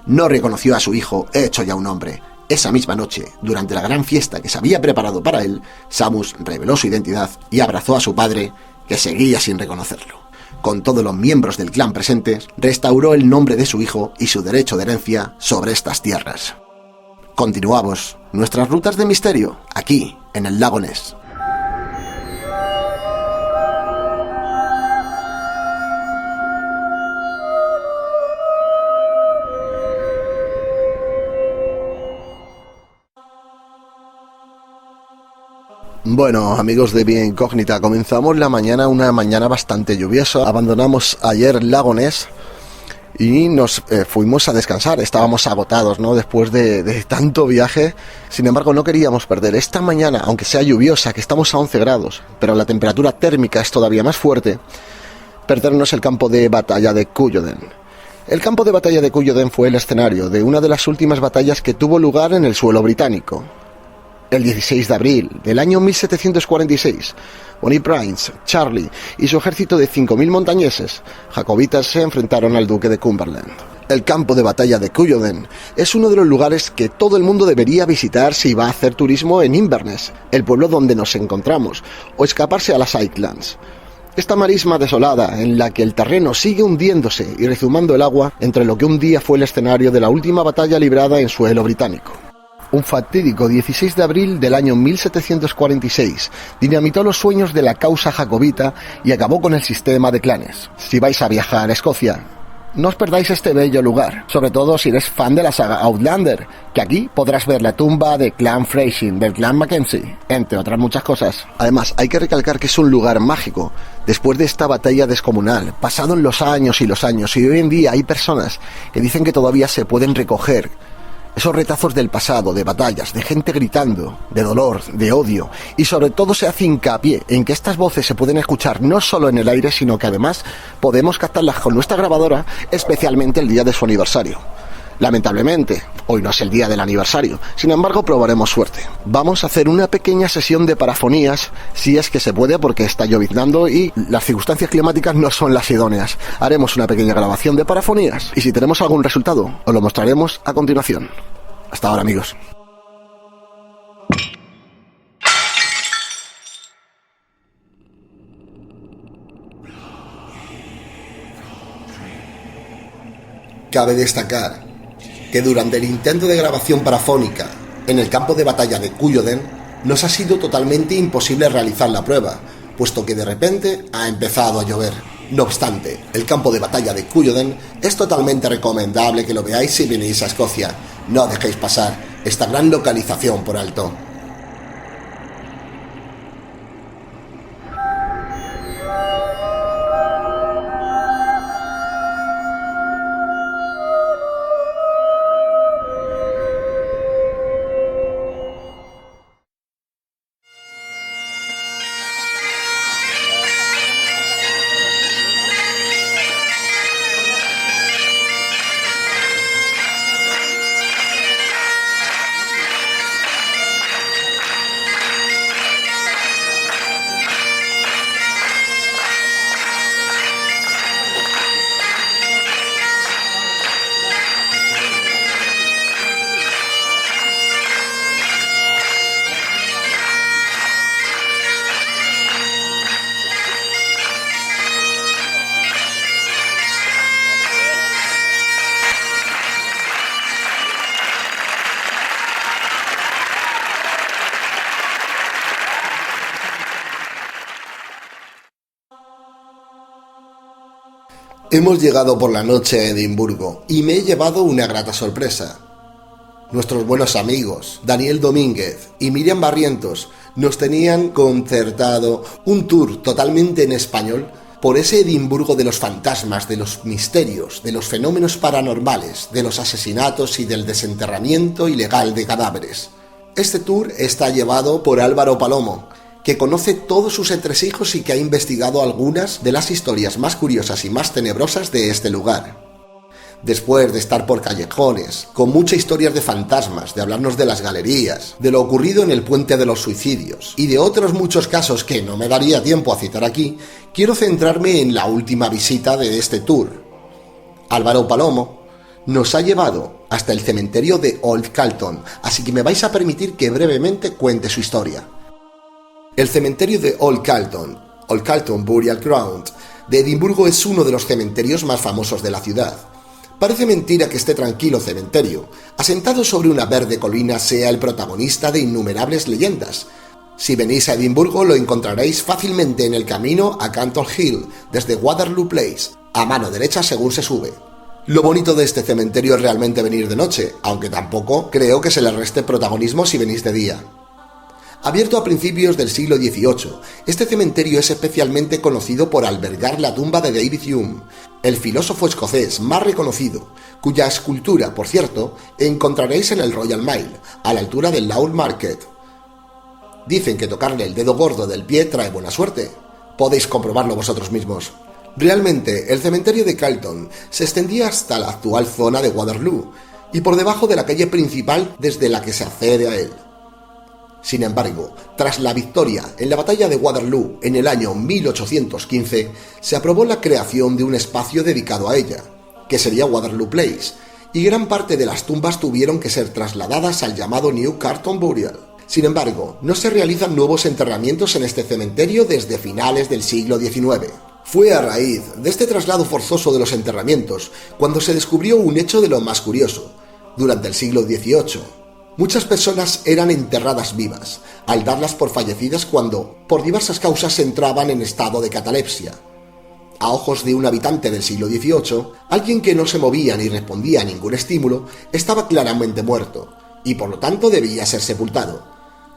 No reconoció a su hijo, hecho ya un hombre. Esa misma noche, durante la gran fiesta que se había preparado para él, Samus reveló su identidad y abrazó a su padre, que seguía sin reconocerlo. Con todos los miembros del clan presentes, restauró el nombre de su hijo y su derecho de herencia sobre estas tierras. Continuamos nuestras rutas de misterio, aquí, en el lago Ness. Bueno, amigos de Vía Incógnita, comenzamos la mañana, una mañana bastante lluviosa. Abandonamos ayer Lago Ness y nos fuimos a descansar. Estábamos agotados, ¿no?, después de tanto viaje. Sin embargo, no queríamos perder esta mañana, aunque sea lluviosa, que estamos a 11 grados, pero la temperatura térmica es todavía más fuerte, perdernos el campo de batalla de Culloden. El campo de batalla de Culloden fue el escenario de una de las últimas batallas que tuvo lugar en el suelo británico. El 16 de abril del año 1746, Bonnie Prince, Charlie y su ejército de 5.000 montañeses jacobitas se enfrentaron al duque de Cumberland. El campo de batalla de Culloden es uno de los lugares que todo el mundo debería visitar si va a hacer turismo en Inverness, el pueblo donde nos encontramos, o escaparse a las Highlands. Esta marisma desolada, en la que el terreno sigue hundiéndose y rezumando el agua, entre lo que un día fue el escenario de la última batalla librada en suelo británico. Un fatídico 16 de abril del año 1746 dinamitó los sueños de la causa jacobita y acabó con el sistema de clanes. Si vais a viajar a Escocia, no os perdáis este bello lugar, sobre todo si eres fan de la saga Outlander, que aquí podrás ver la tumba de Clan Freysin, del Clan Mackenzie, entre otras muchas cosas. Además, hay que recalcar que es un lugar mágico. Después de esta batalla descomunal, pasaron los años y hoy en día hay personas que dicen que todavía se pueden recoger esos retazos del pasado, de batallas, de gente gritando, de dolor, de odio, y sobre todo se hace hincapié en que estas voces se pueden escuchar no solo en el aire, sino que además podemos captarlas con nuestra grabadora, especialmente el día de su aniversario. Lamentablemente, hoy no es el día del aniversario, sin embargo probaremos suerte. Vamos a hacer una pequeña sesión de parafonías, si es que se puede, porque está lloviznando y las circunstancias climáticas no son las idóneas. Haremos una pequeña grabación de parafonías y si tenemos algún resultado, os lo mostraremos a continuación. Hasta ahora, amigos. Cabe destacar que durante el intento de grabación parafónica en el campo de batalla de Culloden nos ha sido totalmente imposible realizar la prueba, puesto que de repente ha empezado a llover. No obstante, el campo de batalla de Culloden es totalmente recomendable que lo veáis si venís a Escocia. No dejéis pasar esta gran localización por alto. Hemos llegado por la noche a Edimburgo y me he llevado una grata sorpresa. Nuestros buenos amigos, Daniel Domínguez y Miriam Barrientos, nos tenían concertado un tour totalmente en español por ese Edimburgo de los fantasmas, de los misterios, de los fenómenos paranormales, de los asesinatos y del desenterramiento ilegal de cadáveres. Este tour está llevado por Álvaro Palomo, que conoce todos sus entresijos y que ha investigado algunas de las historias más curiosas y más tenebrosas de este lugar. Después de estar por callejones, con muchas historias de fantasmas, de hablarnos de las galerías, de lo ocurrido en el Puente de los Suicidios y de otros muchos casos que no me daría tiempo a citar aquí, quiero centrarme en la última visita de este tour. Álvaro Palomo nos ha llevado hasta el cementerio de Old Calton, así que me vais a permitir que brevemente cuente su historia. El cementerio de Old Calton Burial Ground, de Edimburgo es uno de los cementerios más famosos de la ciudad. Parece mentira que este tranquilo cementerio, asentado sobre una verde colina, sea el protagonista de innumerables leyendas. Si venís a Edimburgo lo encontraréis fácilmente en el camino a Cantwell Hill, desde Waterloo Place, a mano derecha según se sube. Lo bonito de este cementerio es realmente venir de noche, aunque tampoco creo que se le reste protagonismo si venís de día. Abierto a principios del siglo XVIII, este cementerio es especialmente conocido por albergar la tumba de David Hume, el filósofo escocés más reconocido, cuya escultura, por cierto, encontraréis en el Royal Mile, a la altura del Lawn Market. Dicen que tocarle el dedo gordo del pie trae buena suerte. Podéis comprobarlo vosotros mismos. Realmente, el cementerio de Calton se extendía hasta la actual zona de Waterloo, y por debajo de la calle principal desde la que se accede a él. Sin embargo, tras la victoria en la batalla de Waterloo en el año 1815, se aprobó la creación de un espacio dedicado a ella, que sería Waterloo Place, y gran parte de las tumbas tuvieron que ser trasladadas al llamado New Calton Burial. Sin embargo, no se realizan nuevos enterramientos en este cementerio desde finales del siglo XIX. Fue a raíz de este traslado forzoso de los enterramientos cuando se descubrió un hecho de lo más curioso. Durante el siglo XVIII, muchas personas eran enterradas vivas, al darlas por fallecidas cuando, por diversas causas, entraban en estado de catalepsia. A ojos de un habitante del siglo XVIII, alguien que no se movía ni respondía a ningún estímulo estaba claramente muerto, y por lo tanto debía ser sepultado.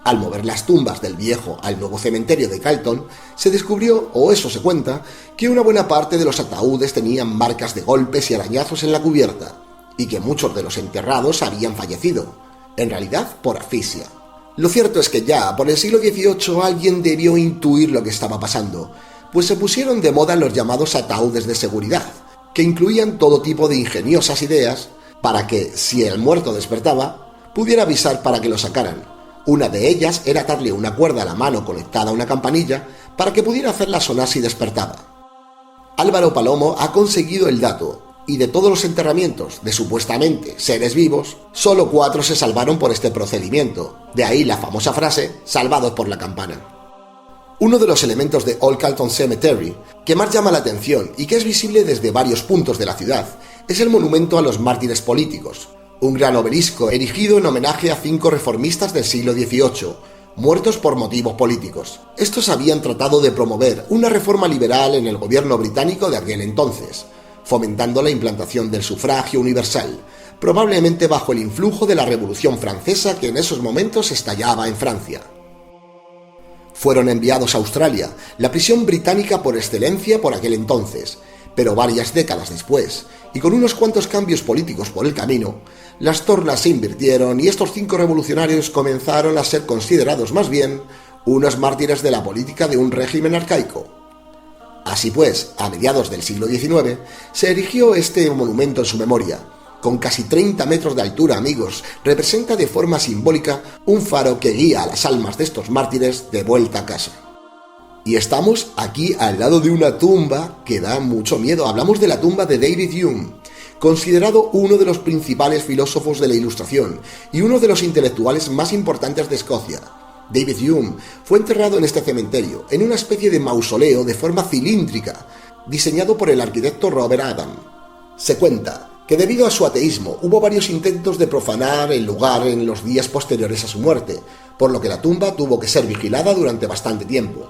Al mover las tumbas del viejo al nuevo cementerio de Calton, se descubrió, o eso se cuenta, que una buena parte de los ataúdes tenían marcas de golpes y arañazos en la cubierta, y que muchos de los enterrados habían fallecido, en realidad por asfixia. Lo cierto es que ya por el siglo XVIII alguien debió intuir lo que estaba pasando, pues se pusieron de moda los llamados ataúdes de seguridad, que incluían todo tipo de ingeniosas ideas para que, si el muerto despertaba, pudiera avisar para que lo sacaran. Una de ellas era atarle una cuerda a la mano conectada a una campanilla para que pudiera hacerla sonar si despertaba. Álvaro Palomo ha conseguido el dato, y de todos los enterramientos de supuestamente seres vivos, solo 4 se salvaron por este procedimiento. De ahí la famosa frase, salvados por la campana. Uno de los elementos de Old Calton Cemetery que más llama la atención y que es visible desde varios puntos de la ciudad es el monumento a los mártires políticos, un gran obelisco erigido en homenaje a 5 reformistas del siglo XVIII, muertos por motivos políticos. Estos habían tratado de promover una reforma liberal en el gobierno británico de aquel entonces, fomentando la implantación del sufragio universal, probablemente bajo el influjo de la Revolución Francesa que en esos momentos estallaba en Francia. Fueron enviados a Australia, la prisión británica por excelencia por aquel entonces, pero varias décadas después, y con unos cuantos cambios políticos por el camino, las tornas se invirtieron y estos 5 revolucionarios comenzaron a ser considerados más bien unos mártires de la política de un régimen arcaico. Así pues, a mediados del siglo XIX, se erigió este monumento en su memoria. Con casi 30 metros de altura, amigos, representa de forma simbólica un faro que guía a las almas de estos mártires de vuelta a casa. Y estamos aquí al lado de una tumba que da mucho miedo. Hablamos de la tumba de David Hume, considerado uno de los principales filósofos de la Ilustración y uno de los intelectuales más importantes de Escocia. David Hume fue enterrado en este cementerio, en una especie de mausoleo de forma cilíndrica, diseñado por el arquitecto Robert Adam. Se cuenta que debido a su ateísmo hubo varios intentos de profanar el lugar en los días posteriores a su muerte, por lo que la tumba tuvo que ser vigilada durante bastante tiempo.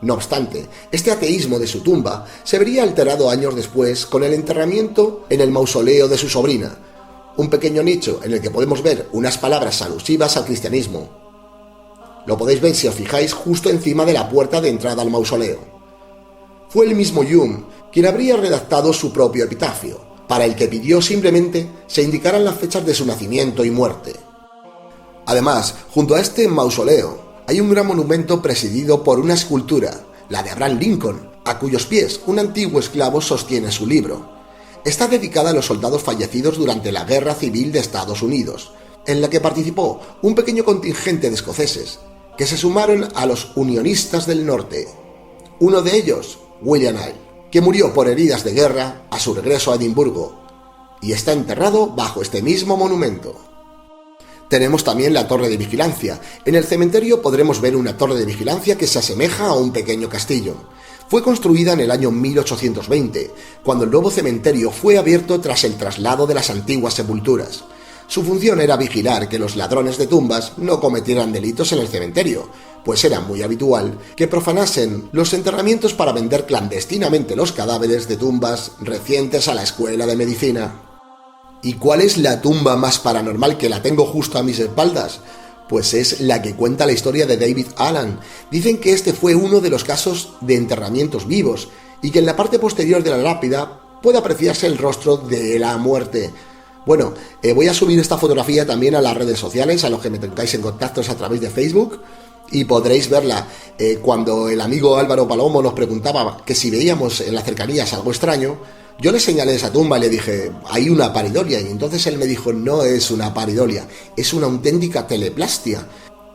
No obstante, este ateísmo de su tumba se vería alterado años después con el enterramiento en el mausoleo de su sobrina, un pequeño nicho en el que podemos ver unas palabras alusivas al cristianismo. Lo podéis ver si os fijáis justo encima de la puerta de entrada al mausoleo. Fue el mismo Hume quien habría redactado su propio epitafio, para el que pidió simplemente se indicaran las fechas de su nacimiento y muerte. Además, junto a este mausoleo, hay un gran monumento presidido por una escultura, la de Abraham Lincoln, a cuyos pies un antiguo esclavo sostiene su libro. Está dedicada a los soldados fallecidos durante la Guerra Civil de Estados Unidos, en la que participó un pequeño contingente de escoceses, que se sumaron a los unionistas del norte. Uno de ellos, William Nile, que murió por heridas de guerra a su regreso a Edimburgo, y está enterrado bajo este mismo monumento. Tenemos también la torre de vigilancia. En el cementerio podremos ver una torre de vigilancia que se asemeja a un pequeño castillo. Fue construida en el año 1820, cuando el nuevo cementerio fue abierto tras el traslado de las antiguas sepulturas. Su función era vigilar que los ladrones de tumbas no cometieran delitos en el cementerio, pues era muy habitual que profanasen los enterramientos para vender clandestinamente los cadáveres de tumbas recientes a la escuela de medicina. ¿Y cuál es la tumba más paranormal que la tengo justo a mis espaldas? Pues es la que cuenta la historia de David Allen. Dicen que este fue uno de los casos de enterramientos vivos y que en la parte posterior de la lápida puede apreciarse el rostro de la muerte. Bueno, voy a subir esta fotografía también a las redes sociales, a los que me tengáis en contactos a través de Facebook, y podréis verla. Cuando el amigo Álvaro Palomo nos preguntaba que si veíamos en las cercanías algo extraño, yo le señalé esa tumba y le dije, hay una paridolia, y entonces él me dijo, no es una paridolia, es una auténtica teleplastia.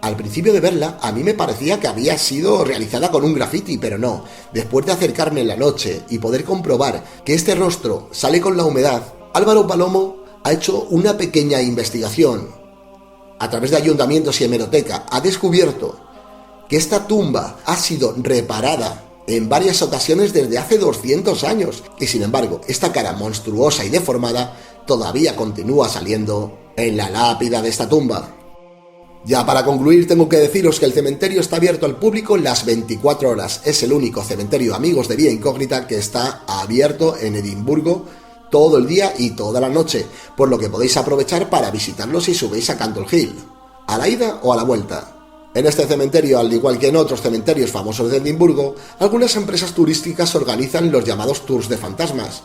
Al principio de verla, a mí me parecía que había sido realizada con un graffiti, pero no. Después de acercarme en la noche y poder comprobar que este rostro sale con la humedad, Álvaro Palomo ha hecho una pequeña investigación. A través de ayuntamientos y hemeroteca, ha descubierto que esta tumba ha sido reparada en varias ocasiones desde hace 200 años, y sin embargo, esta cara monstruosa y deformada todavía continúa saliendo en la lápida de esta tumba. Ya para concluir, tengo que deciros que el cementerio está abierto al público las 24 horas. Es el único cementerio, amigos de Vía Incógnita, que está abierto en Edimburgo todo el día y toda la noche, por lo que podéis aprovechar para visitarlo si subéis a Cantol Hill, a la ida o a la vuelta. En este cementerio, al igual que en otros cementerios famosos de Edimburgo, algunas empresas turísticas organizan los llamados tours de fantasmas.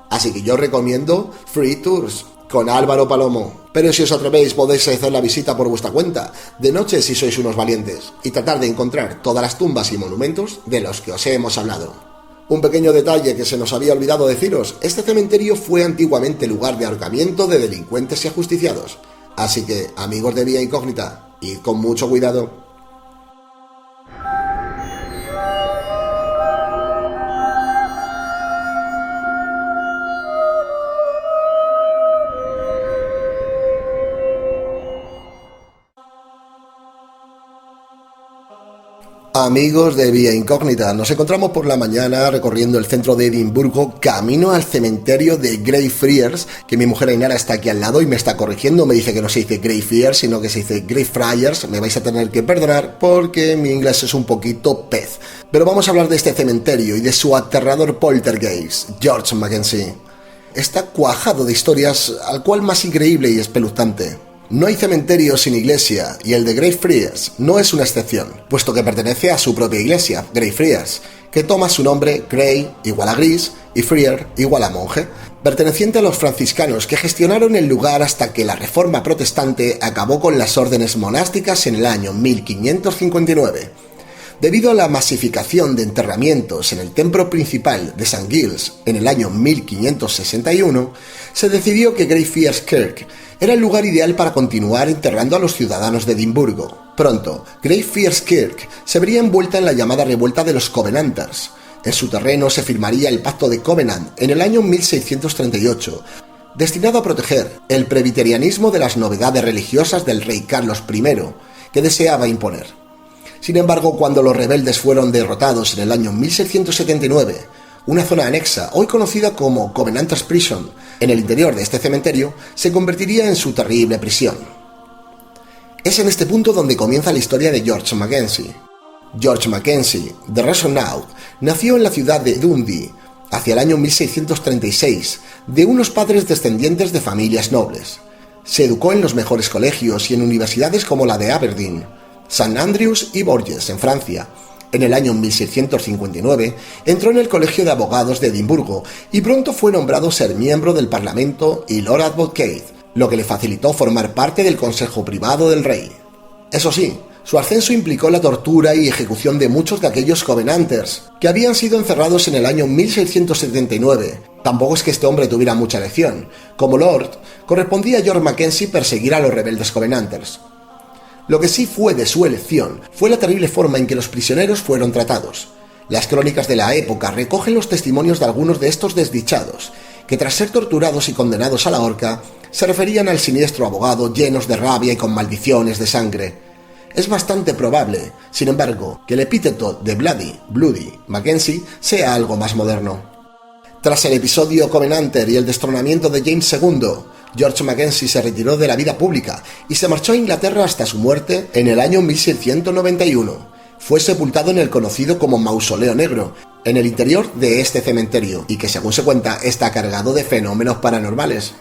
Así que yo recomiendo Free Tours con Álvaro Palomo. Pero si os atrevéis, podéis hacer la visita por vuestra cuenta, de noche si sois unos valientes, y tratar de encontrar todas las tumbas y monumentos de los que os hemos hablado. Un pequeño detalle que se nos había olvidado deciros, este cementerio fue antiguamente lugar de ahorcamiento de delincuentes y ajusticiados. Así que, amigos de Vía Incógnita, id con mucho cuidado. Amigos de Vía Incógnita, nos encontramos por la mañana recorriendo el centro de Edimburgo, camino al cementerio de Greyfriars, que mi mujer Ainara está aquí al lado y me está corrigiendo, me dice que no se dice Greyfriars, sino que se dice Greyfriars. Me vais a tener que perdonar porque mi inglés es un poquito pez. Pero vamos a hablar de este cementerio y de su aterrador poltergeist, George Mackenzie. Está cuajado de historias, al cual más increíble y espeluznante. No hay cementerio sin iglesia, y el de Greyfriars no es una excepción, puesto que pertenece a su propia iglesia, Greyfriars, que toma su nombre Grey igual a gris y Friar igual a monje, perteneciente a los franciscanos que gestionaron el lugar hasta que la Reforma Protestante acabó con las órdenes monásticas en el año 1559. Debido a la masificación de enterramientos en el templo principal de St. Giles en el año 1561, se decidió que Greyfriars Kirk era el lugar ideal para continuar enterrando a los ciudadanos de Edimburgo. Pronto, Greyfriars Kirk se vería envuelta en la llamada revuelta de los Covenanters. En su terreno se firmaría el Pacto de Covenant en el año 1638, destinado a proteger el presbiterianismo de las novedades religiosas del rey Carlos I, que deseaba imponer. Sin embargo, cuando los rebeldes fueron derrotados en el año 1679, una zona anexa, hoy conocida como Covenanters Prison, en el interior de este cementerio, se convertiría en su terrible prisión. Es en este punto donde comienza la historia de George Mackenzie.
George Mackenzie, de Resonaud, nació en la ciudad de Dundee hacia el año 1636, de unos padres descendientes de familias nobles. Se educó en los mejores colegios y en universidades como la de Aberdeen, St. Andrews y Bourges, en Francia. En el año 1659 entró en el Colegio de Abogados de Edimburgo y pronto fue nombrado ser miembro del Parlamento y Lord Advocate, lo que le facilitó formar parte del Consejo Privado del Rey. Eso sí, su ascenso implicó la tortura y ejecución de muchos de aquellos Covenanters que habían sido encerrados en el año 1679. Tampoco es que este hombre tuviera mucha elección. Como Lord, correspondía a George Mackenzie perseguir a los rebeldes Covenanters. Lo que sí fue de su elección fue la terrible forma en que los prisioneros fueron tratados. Las crónicas de la época recogen los testimonios de algunos de estos desdichados, que tras ser torturados y condenados a la horca, se referían al siniestro abogado llenos de rabia y con maldiciones de sangre. Es bastante probable, sin embargo, que el epíteto de Bloody Mackenzie sea algo más moderno. Tras el episodio Covenanter y el destronamiento de James II, George Mackenzie se retiró de la vida pública y se marchó a Inglaterra hasta su muerte en el año 1691. Fue sepultado en el conocido como Mausoleo Negro, en el interior de este cementerio, y que según se cuenta está cargado de fenómenos paranormales.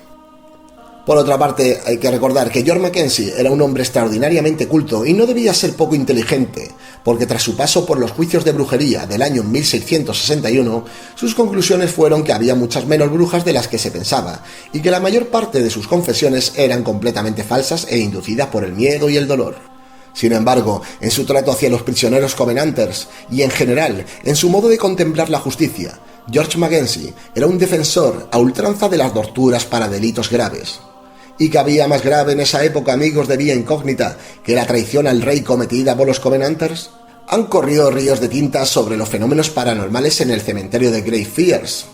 Por otra parte, hay que recordar que George Mackenzie era un hombre extraordinariamente culto y no debía ser poco inteligente, porque tras su paso por los juicios de brujería del año 1661, sus conclusiones fueron que había muchas menos brujas de las que se pensaba, y que la mayor parte de sus confesiones eran completamente falsas e inducidas por el miedo y el dolor. Sin embargo, en su trato hacia los prisioneros Covenanters, y en general, en su modo de contemplar la justicia, George Mackenzie era un defensor a ultranza de las torturas para delitos graves. ¿Y qué había más grave en esa época, amigos de Vía Incógnita, que la traición al rey cometida por los Covenanters? Han corrido ríos de tinta sobre los fenómenos paranormales en el cementerio de Greyfriars.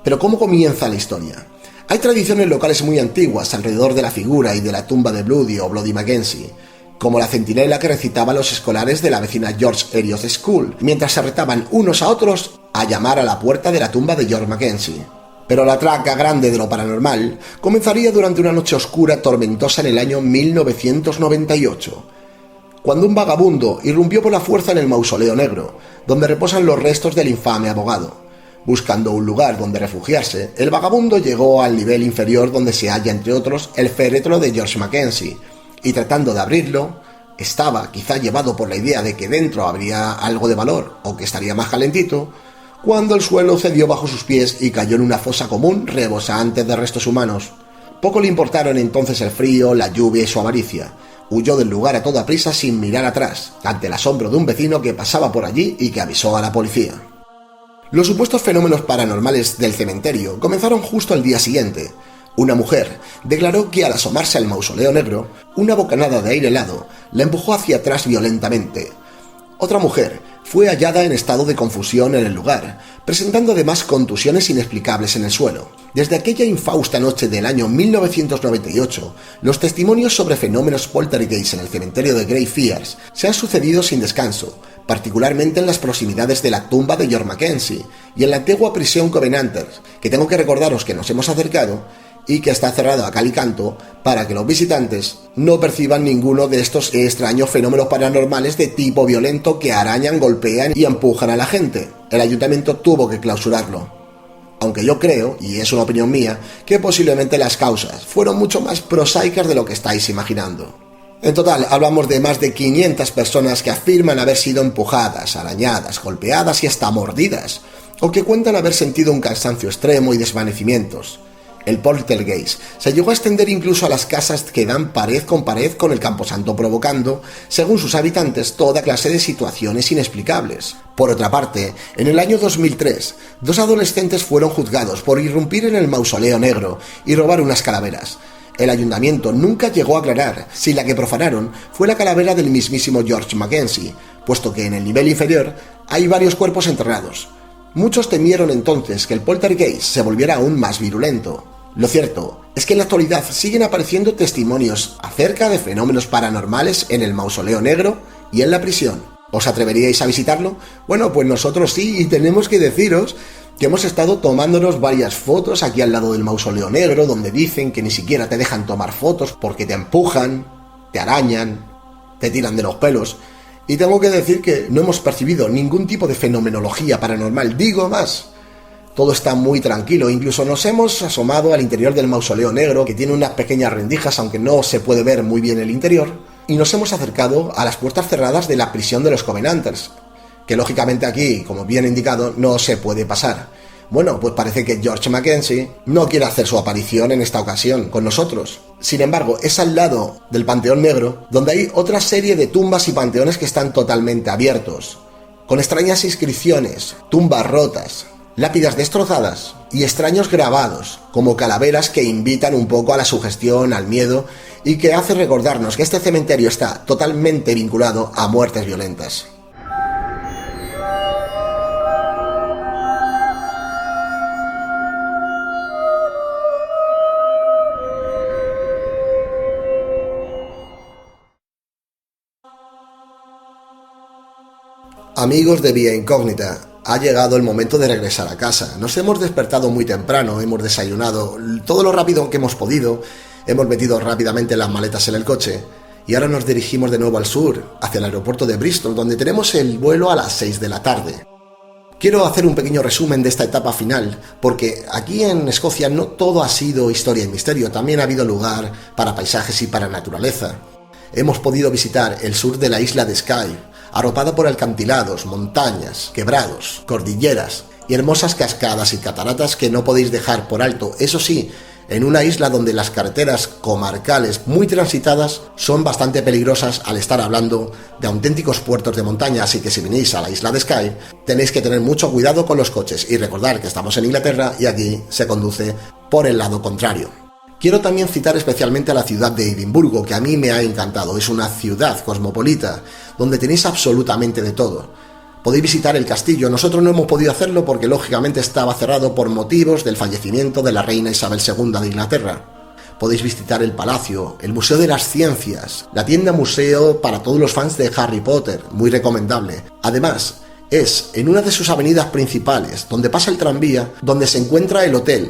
Pero ¿cómo comienza la historia? Hay tradiciones locales muy antiguas alrededor de la figura y de la tumba de Bloody Mackenzie, como la centinela que recitaban los escolares de la vecina George Heriot School, mientras se retaban unos a otros a llamar a la puerta de la tumba de George Mackenzie. Pero la traca grande de lo paranormal comenzaría durante una noche oscura tormentosa en el año 1998, cuando un vagabundo irrumpió por la fuerza en el Mausoleo Negro, donde reposan los restos del infame abogado. Buscando un lugar donde refugiarse, el vagabundo llegó al nivel inferior donde se halla, entre otros, el féretro de George Mackenzie, y tratando de abrirlo, estaba quizá llevado por la idea de que dentro habría algo de valor o que estaría más calentito, cuando el suelo cedió bajo sus pies y cayó en una fosa común rebosante de restos humanos. Poco le importaron entonces el frío, la lluvia y su avaricia. Huyó del lugar a toda prisa sin mirar atrás, ante el asombro de un vecino que pasaba por allí y que avisó a la policía. Los supuestos fenómenos paranormales del cementerio comenzaron justo al día siguiente. Una mujer declaró que al asomarse al Mausoleo Negro, una bocanada de aire helado la empujó hacia atrás violentamente. Otra mujer fue hallada en estado de confusión en el lugar, presentando además contusiones inexplicables en el suelo. Desde aquella infausta noche del año 1998, los testimonios sobre fenómenos poltergeist en el cementerio de Greyfriars se han sucedido sin descanso, particularmente en las proximidades de la tumba de George Mackenzie y en la antigua prisión Covenanters, que tengo que recordaros que nos hemos acercado y que está cerrado a cal y canto para que los visitantes no perciban ninguno de estos extraños fenómenos paranormales de tipo violento que arañan, golpean y empujan a la gente. El ayuntamiento tuvo que clausurarlo. Aunque yo creo, y es una opinión mía, que posiblemente las causas fueron mucho más prosaicas de lo que estáis imaginando. En total, hablamos de más de 500 personas que afirman haber sido empujadas, arañadas, golpeadas y hasta mordidas, o que cuentan haber sentido un cansancio extremo y desvanecimientos. El poltergeist se llegó a extender incluso a las casas que dan pared con el camposanto, provocando, según sus habitantes, toda clase de situaciones inexplicables. Por otra parte, en el año 2003, 2 adolescentes fueron juzgados por irrumpir en el Mausoleo Negro y robar unas calaveras. El ayuntamiento nunca llegó a aclarar si la que profanaron fue la calavera del mismísimo George Mackenzie, puesto que en el nivel inferior hay varios cuerpos enterrados. Muchos temieron entonces que el poltergeist se volviera aún más virulento. Lo cierto es que en la actualidad siguen apareciendo testimonios acerca de fenómenos paranormales en el Mausoleo Negro y en la prisión. ¿Os atreveríais a visitarlo? Bueno, pues nosotros sí, y tenemos que deciros que hemos estado tomándonos varias fotos aquí al lado del Mausoleo Negro, donde dicen que ni siquiera te dejan tomar fotos porque te empujan, te arañan, te tiran de los pelos.
Y tengo que decir que no hemos percibido ningún tipo de fenomenología paranormal, digo más. Todo está muy tranquilo, incluso nos hemos asomado al interior del mausoleo negro, que tiene unas pequeñas rendijas, aunque no se puede ver muy bien el interior, y nos hemos acercado a las puertas cerradas de la prisión de los Covenanters, que lógicamente aquí, como bien indicado, no se puede pasar. Bueno, pues parece que George Mackenzie no quiere hacer su aparición en esta ocasión con nosotros. Sin embargo, es al lado del Panteón Negro, donde hay otra serie de tumbas y panteones que están totalmente abiertos, con extrañas inscripciones, tumbas rotas, lápidas destrozadas y extraños grabados, como calaveras que invitan un poco a la sugestión, al miedo, y que hace recordarnos que este cementerio está totalmente vinculado a muertes violentas. Amigos de Vía Incógnita, ha llegado el momento de regresar a casa. Nos hemos despertado muy temprano, hemos desayunado todo lo rápido que hemos podido, hemos metido rápidamente las maletas en el coche y ahora nos dirigimos de nuevo al sur, hacia el aeropuerto de Bristol, donde tenemos el vuelo a las 6 de la tarde. Quiero hacer un pequeño resumen de esta etapa final, porque aquí en Escocia no todo ha sido historia y misterio, también ha habido lugar para paisajes y para naturaleza. Hemos podido visitar el sur de la isla de Skye, arropada por acantilados, montañas, quebrados, cordilleras y hermosas cascadas y cataratas que no podéis dejar por alto. Eso sí, en una isla donde las carreteras comarcales muy transitadas son bastante peligrosas al estar hablando de auténticos puertos de montaña, así que si venís a la isla de Skye tenéis que tener mucho cuidado con los coches y recordar que estamos en Inglaterra y aquí se conduce por el lado contrario. Quiero también citar especialmente a la ciudad de Edimburgo, que a mí me ha encantado. Es una ciudad cosmopolita, donde tenéis absolutamente de todo. Podéis visitar el castillo. Nosotros no hemos podido hacerlo porque lógicamente estaba cerrado por motivos del fallecimiento de la reina Isabel II de Inglaterra. Podéis visitar el palacio, el Museo de las Ciencias, la tienda museo para todos los fans de Harry Potter, muy recomendable. Además, es en una de sus avenidas principales, donde pasa el tranvía, donde se encuentra el hotel,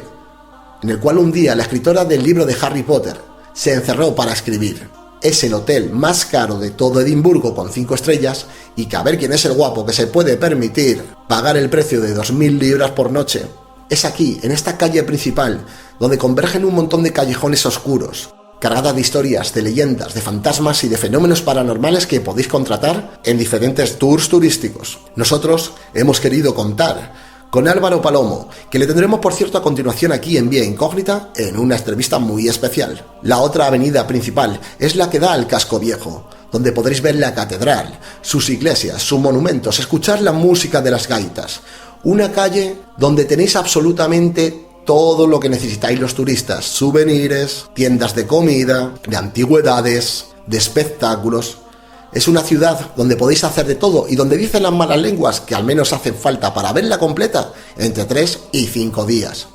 en el cual un día la escritora del libro de Harry Potter se encerró para escribir. Es el hotel más caro de todo Edimburgo con 5 estrellas y que a ver quién es el guapo que se puede permitir pagar el precio de 2.000 libras por noche. Es aquí, en esta calle principal, donde convergen un montón de callejones oscuros, cargada de historias, de leyendas, de fantasmas y de fenómenos paranormales que podéis contratar en diferentes tours turísticos. Nosotros hemos querido contar con Álvaro Palomo, que le tendremos por cierto a continuación aquí en Vía Incógnita en una entrevista muy especial. La otra avenida principal es la que da al Casco Viejo, donde podréis ver la catedral, sus iglesias, sus monumentos, escuchar la música de las gaitas. Una calle donde tenéis absolutamente todo lo que necesitáis los turistas: souvenirs, tiendas de comida, de antigüedades, de espectáculos. Es una ciudad donde podéis hacer de todo y donde dicen las malas lenguas que al menos hacen falta para verla completa entre 3 y 5 días.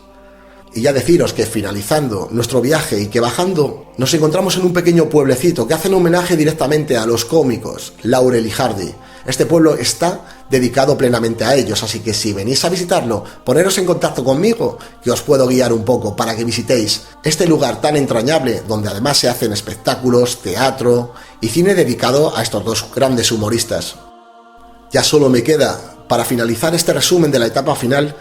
Y ya deciros que finalizando nuestro viaje y que bajando nos encontramos en un pequeño pueblecito que hacen homenaje directamente a los cómicos Laurel y Hardy. Este pueblo está dedicado plenamente a ellos, así que si venís a visitarlo, poneros en contacto conmigo, que os puedo guiar un poco para que visitéis este lugar tan entrañable, donde además se hacen espectáculos, teatro y cine dedicado a estos dos grandes humoristas. Ya solo me queda, para finalizar este resumen de la etapa final,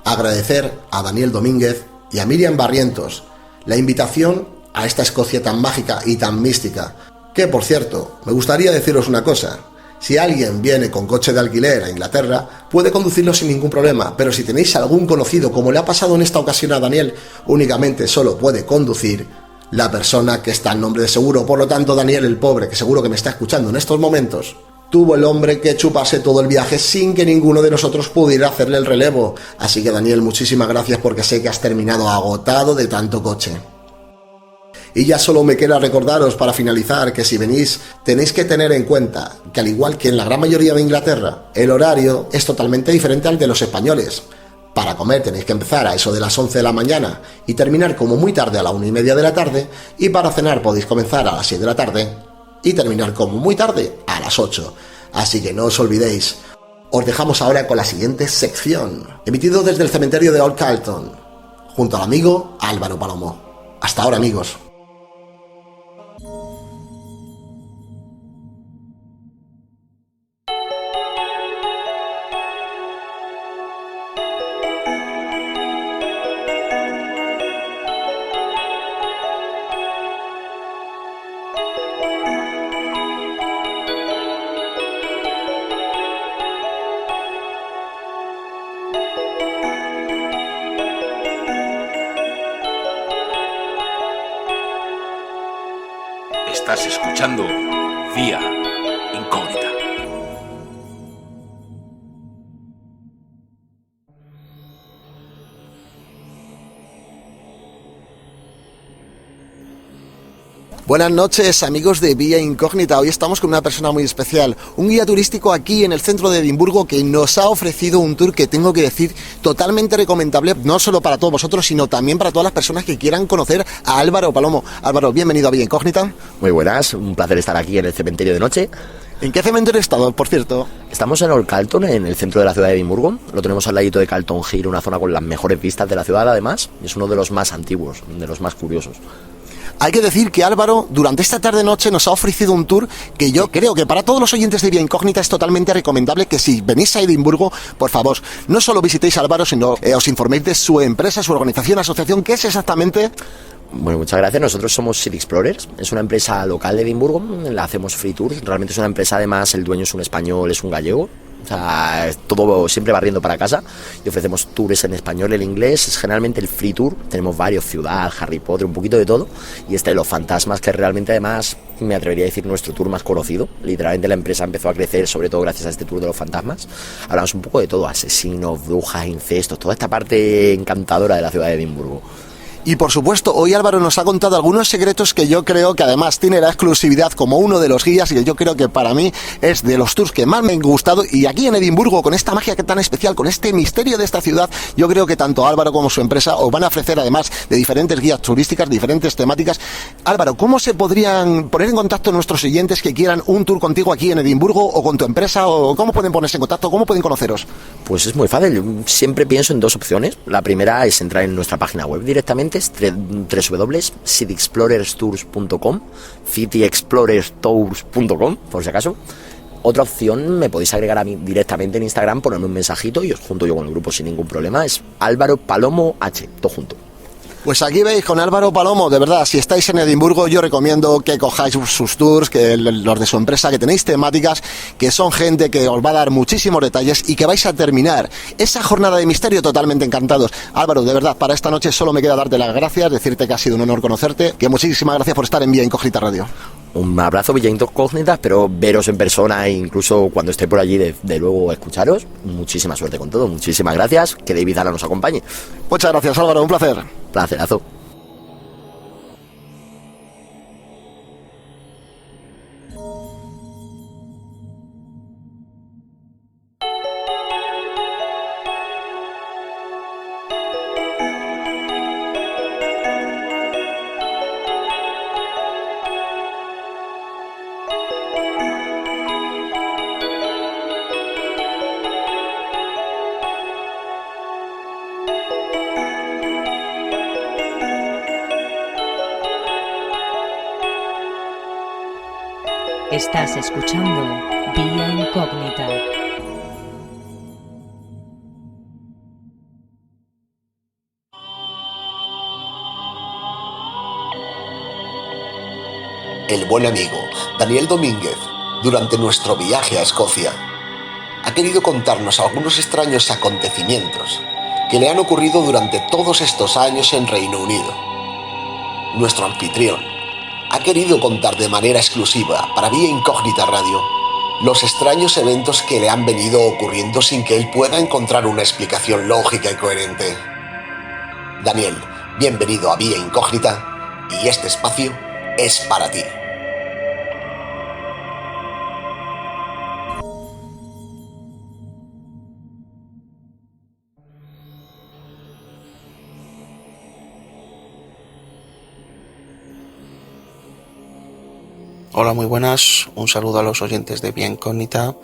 agradecer a Daniel Domínguez y a Miriam Barrientos la invitación a esta Escocia tan mágica y tan mística, que por cierto, me gustaría deciros una cosa: si alguien viene con coche de alquiler a Inglaterra, puede conducirlo sin ningún problema, pero si tenéis algún conocido, como le ha pasado en esta ocasión a Daniel, únicamente solo puede conducir la persona que está en nombre de seguro. Por lo tanto, Daniel, el pobre, que seguro que me está escuchando en estos momentos, tuvo el hombre que chuparse todo el viaje sin que ninguno de nosotros pudiera hacerle el relevo. Así que, Daniel, muchísimas gracias, porque sé que has terminado agotado de tanto coche. Y ya solo me queda recordaros para finalizar que si venís tenéis que tener en cuenta que, al igual que en la gran mayoría de Inglaterra, el horario es totalmente diferente al de los españoles. Para comer tenéis que empezar a eso de las 11 de la mañana y terminar como muy tarde a la 1:30 de la tarde, y para cenar podéis comenzar a las 7 de la tarde y terminar como muy tarde a las 8. Así que no os olvidéis. Os dejamos ahora con la siguiente sección, emitido desde el cementerio de Old Carlton, junto al amigo Álvaro Palomo. Hasta ahora, amigos. . 。 . 。 . 。 . 。 . 。 . 。 . 。 . 。 . 。 . 。 . 。 . . . 。 . 。 . 。 . 。 . 。 . 。 . . . 。 . 。 . 。 . 。 . 。 . 。 . 。 . . 。 . 。 . 。 .
Estás escuchando Vía Incógnita.
Buenas noches, amigos de Vía Incógnita. Hoy estamos con una persona muy especial, un guía turístico aquí en el centro de Edimburgo que nos ha ofrecido un tour que tengo que decir totalmente recomendable, no solo para todos vosotros, sino también para todas las personas que quieran conocer a Álvaro Palomo. Álvaro, bienvenido a Vía Incógnita.
Muy buenas, un placer estar aquí en el cementerio de noche.
¿En qué cementerio he estado, por cierto?
Estamos en Old Calton, en el centro de la ciudad de Edimburgo. Lo tenemos al ladito de Calton Hill, una zona con las mejores vistas de la ciudad, además. Es uno de los más antiguos, de los más curiosos.
Hay que decir que Álvaro, durante esta tarde-noche, nos ha ofrecido un tour que yo creo que para todos los oyentes de Vía Incógnita es totalmente recomendable que si venís a Edimburgo, por favor, no solo visitéis a Álvaro, sino os informéis de su empresa, su organización, asociación, ¿qué es exactamente?
Bueno, muchas gracias. Nosotros somos City Explorers, es una empresa local de Edimburgo, la hacemos free tours, realmente es una empresa, además el dueño es un español, es un gallego, o sea, es todo siempre barriendo para casa, y ofrecemos tours en español, en inglés, es generalmente el free tour, tenemos varios, Ciudad, Harry Potter, un poquito de todo, y este de los fantasmas, que realmente además me atrevería a decir nuestro tour más conocido, literalmente la empresa empezó a crecer sobre todo gracias a este tour de los fantasmas. Hablamos un poco de todo, asesinos, brujas, incestos, toda esta parte encantadora de la ciudad de Edimburgo.
Y por supuesto, hoy Álvaro nos ha contado algunos secretos que yo creo que además tiene la exclusividad como uno de los guías y que yo creo que para mí es de los tours que más me han gustado. Y aquí en Edimburgo, con esta magia tan especial, con este misterio de esta ciudad, yo creo que tanto Álvaro como su empresa os van a ofrecer, además de diferentes guías turísticas, diferentes temáticas. Álvaro, ¿cómo se podrían poner en contacto nuestros oyentes que quieran un tour contigo aquí en Edimburgo o con tu empresa? ¿O cómo pueden ponerse en contacto? ¿Cómo pueden conoceros?
Pues es muy fácil, yo siempre pienso en dos opciones. La primera es entrar en nuestra página web directamente, es www.cityexplorerstours.com, cityexplorerstours.com, por si acaso. Otra opción, me podéis agregar a mí directamente en Instagram, ponerme un mensajito y os junto yo con el grupo sin ningún problema. Es Álvaro Palomo H, todo junto.
Pues aquí veis con Álvaro Palomo, de verdad, si estáis en Edimburgo yo recomiendo que cojáis sus tours, que los de su empresa, que tenéis temáticas, que son gente que os va a dar muchísimos detalles y que vais a terminar esa jornada de misterio totalmente encantados. Álvaro, de verdad, para esta noche solo me queda darte las gracias, decirte que ha sido un honor conocerte, que muchísimas gracias por estar en Vía Incógnita Radio.
Un abrazo, Vía Incógnita, espero veros en persona e incluso cuando esté por allí de luego escucharos. Muchísima suerte con todo, muchísimas gracias, que David Zara nos acompañe.
Muchas gracias, Álvaro, un placer.
Placerazo.
Estás escuchando Vía Incógnita.
El buen amigo Daniel Domínguez, durante nuestro viaje a Escocia, ha querido contarnos algunos extraños acontecimientos que le han ocurrido durante todos estos años en Reino Unido. Nuestro anfitrión ha querido contar de manera exclusiva para Vía Incógnita Radio los extraños eventos que le han venido ocurriendo sin que él pueda encontrar una explicación lógica y coherente. Daniel, bienvenido a Vía Incógnita y este espacio es para ti.
Hola, muy buenas, un saludo a los oyentes de Vía Incógnita.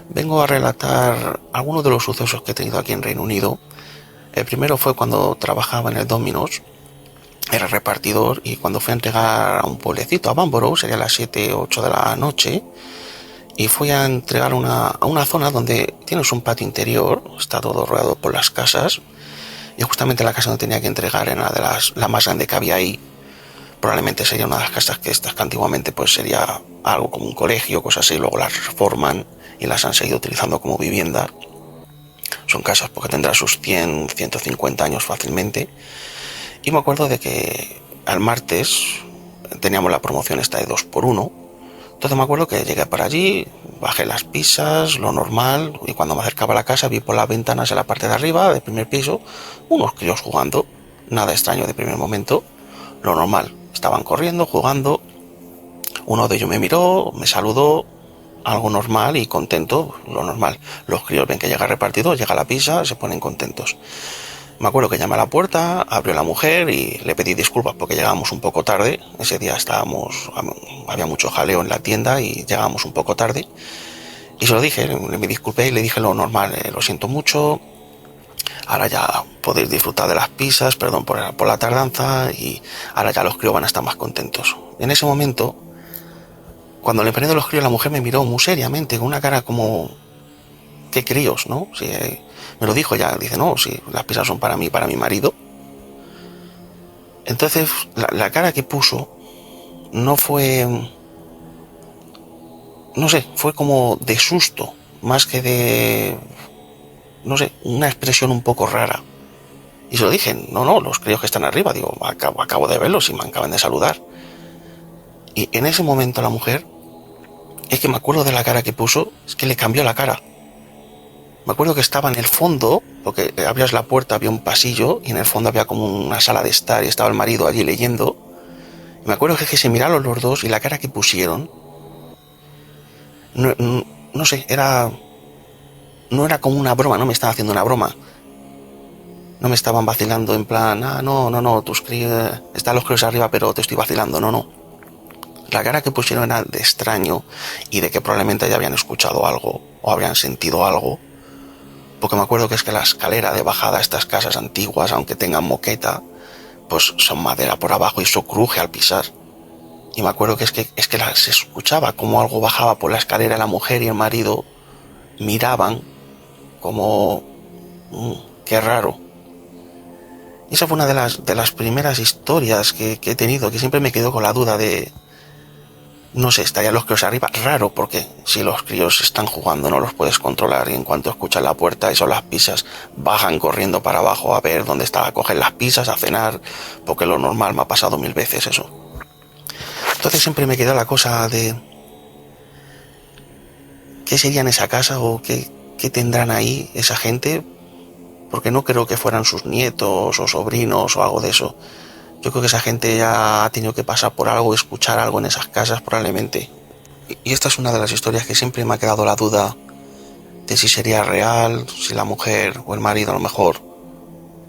Vengo a relatar algunos de los sucesos que he tenido aquí en Reino Unido. El primero fue cuando trabajaba en el Domino's, era repartidor, y cuando fui a entregar a un pueblecito, a Bamborough, sería a las 7 o 8 de la noche, y fui a entregar a una zona donde tienes un patio interior, está todo rodeado por las casas, y justamente la casa donde tenía que entregar era la más grande que había ahí. Probablemente sería una de las casas que antiguamente pues sería algo como un colegio, cosas así, luego las reforman y las han seguido utilizando como vivienda. mucho en casa porque tendrá sus 100, 150 años fácilmente. Y me acuerdo de que al martes teníamos la promoción esta de 2x1. Entonces me acuerdo que llegué para allí, bajé las pizzas, lo normal, y cuando me acercaba a la casa vi por las ventanas en la parte de arriba, del primer piso, unos críos jugando. Nada extraño de primer momento, lo normal. Estaban corriendo, jugando. Uno de ellos me miró, me saludó, algo normal y contento, lo normal. Los críos ven que llega repartido, llega la pizza, se ponen contentos. Me acuerdo que llamé a la puerta, abrió la mujer y le pedí disculpas porque llegábamos un poco tarde. Ese día había mucho jaleo en la tienda y llegábamos un poco tarde. Y se lo dije, me disculpé y le dije lo normal, lo siento mucho, ahora ya podéis disfrutar de las pizzas, perdón por la tardanza, y ahora ya los críos van a estar más contentos. En ese momento, cuando le prendo los críos, la mujer me miró muy seriamente, con una cara como, ¿qué críos, no? Si, me lo dijo ya, dice, no, si las pizzas son para mí, para mi marido. Entonces, la cara que puso no fue, no sé, fue como de susto, más que de, no sé, una expresión un poco rara. Y se lo dije, no, los críos que están arriba, digo, acabo de verlos y me acaban de saludar. Y en ese momento la mujer, es que me acuerdo de la cara que puso, es que le cambió la cara. Me acuerdo que estaba en el fondo, porque abrías la puerta, había un pasillo, y en el fondo había como una sala de estar, y estaba el marido allí leyendo. Y me acuerdo que se miraron los dos, y la cara que pusieron, no sé, no era como una broma, no me estaba haciendo una broma. No me estaban vacilando en plan, no, tus críos, están los críos arriba, pero te estoy vacilando, no. La cara que pusieron era de extraño, y de que probablemente ya habían escuchado algo, o habrían sentido algo. Porque me acuerdo que es que la escalera de bajada a estas casas antiguas, aunque tengan moqueta, pues son madera por abajo y eso cruje al pisar. Y me acuerdo que se escuchaba como algo bajaba por la escalera, la mujer y el marido miraban como, qué raro. Y esa fue una de las primeras historias que he tenido, que siempre me quedo con la duda de, no sé, estarían los críos arriba, raro, porque si los críos están jugando no los puedes controlar, y en cuanto escuchan la puerta y son las pizzas, bajan corriendo para abajo a ver dónde está, a coger las pizzas, a cenar, porque lo normal me ha pasado 1000 veces eso. Entonces siempre me queda la cosa de ¿qué sería en esa casa o qué tendrán ahí esa gente? Porque no creo que fueran sus nietos o sobrinos o algo de eso. Yo creo que esa gente ya ha tenido que pasar por algo, escuchar algo en esas casas probablemente. Y esta es una de las historias que siempre me ha quedado la duda de si sería real, si la mujer o el marido a lo mejor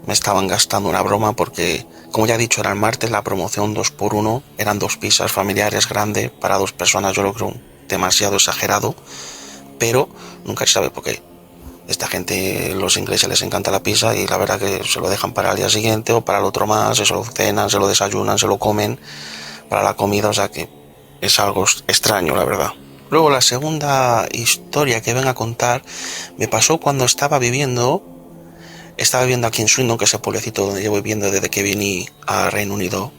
me estaban gastando una broma, porque, como ya he dicho, era el martes, la promoción 2x1, eran 2 pizzas familiares grandes para 2 personas, yo lo creo demasiado exagerado, pero nunca se sabe por qué. Esta gente, los ingleses, les encanta la pizza y la verdad que se lo dejan para el día siguiente o para el otro más, se lo cenan, se lo desayunan, se lo comen para la comida, o sea que es algo extraño, la verdad. Luego la segunda historia que vengo a contar me pasó cuando estaba viviendo aquí en Swindon, que es el pueblecito donde llevo viviendo desde que vine a Reino Unido,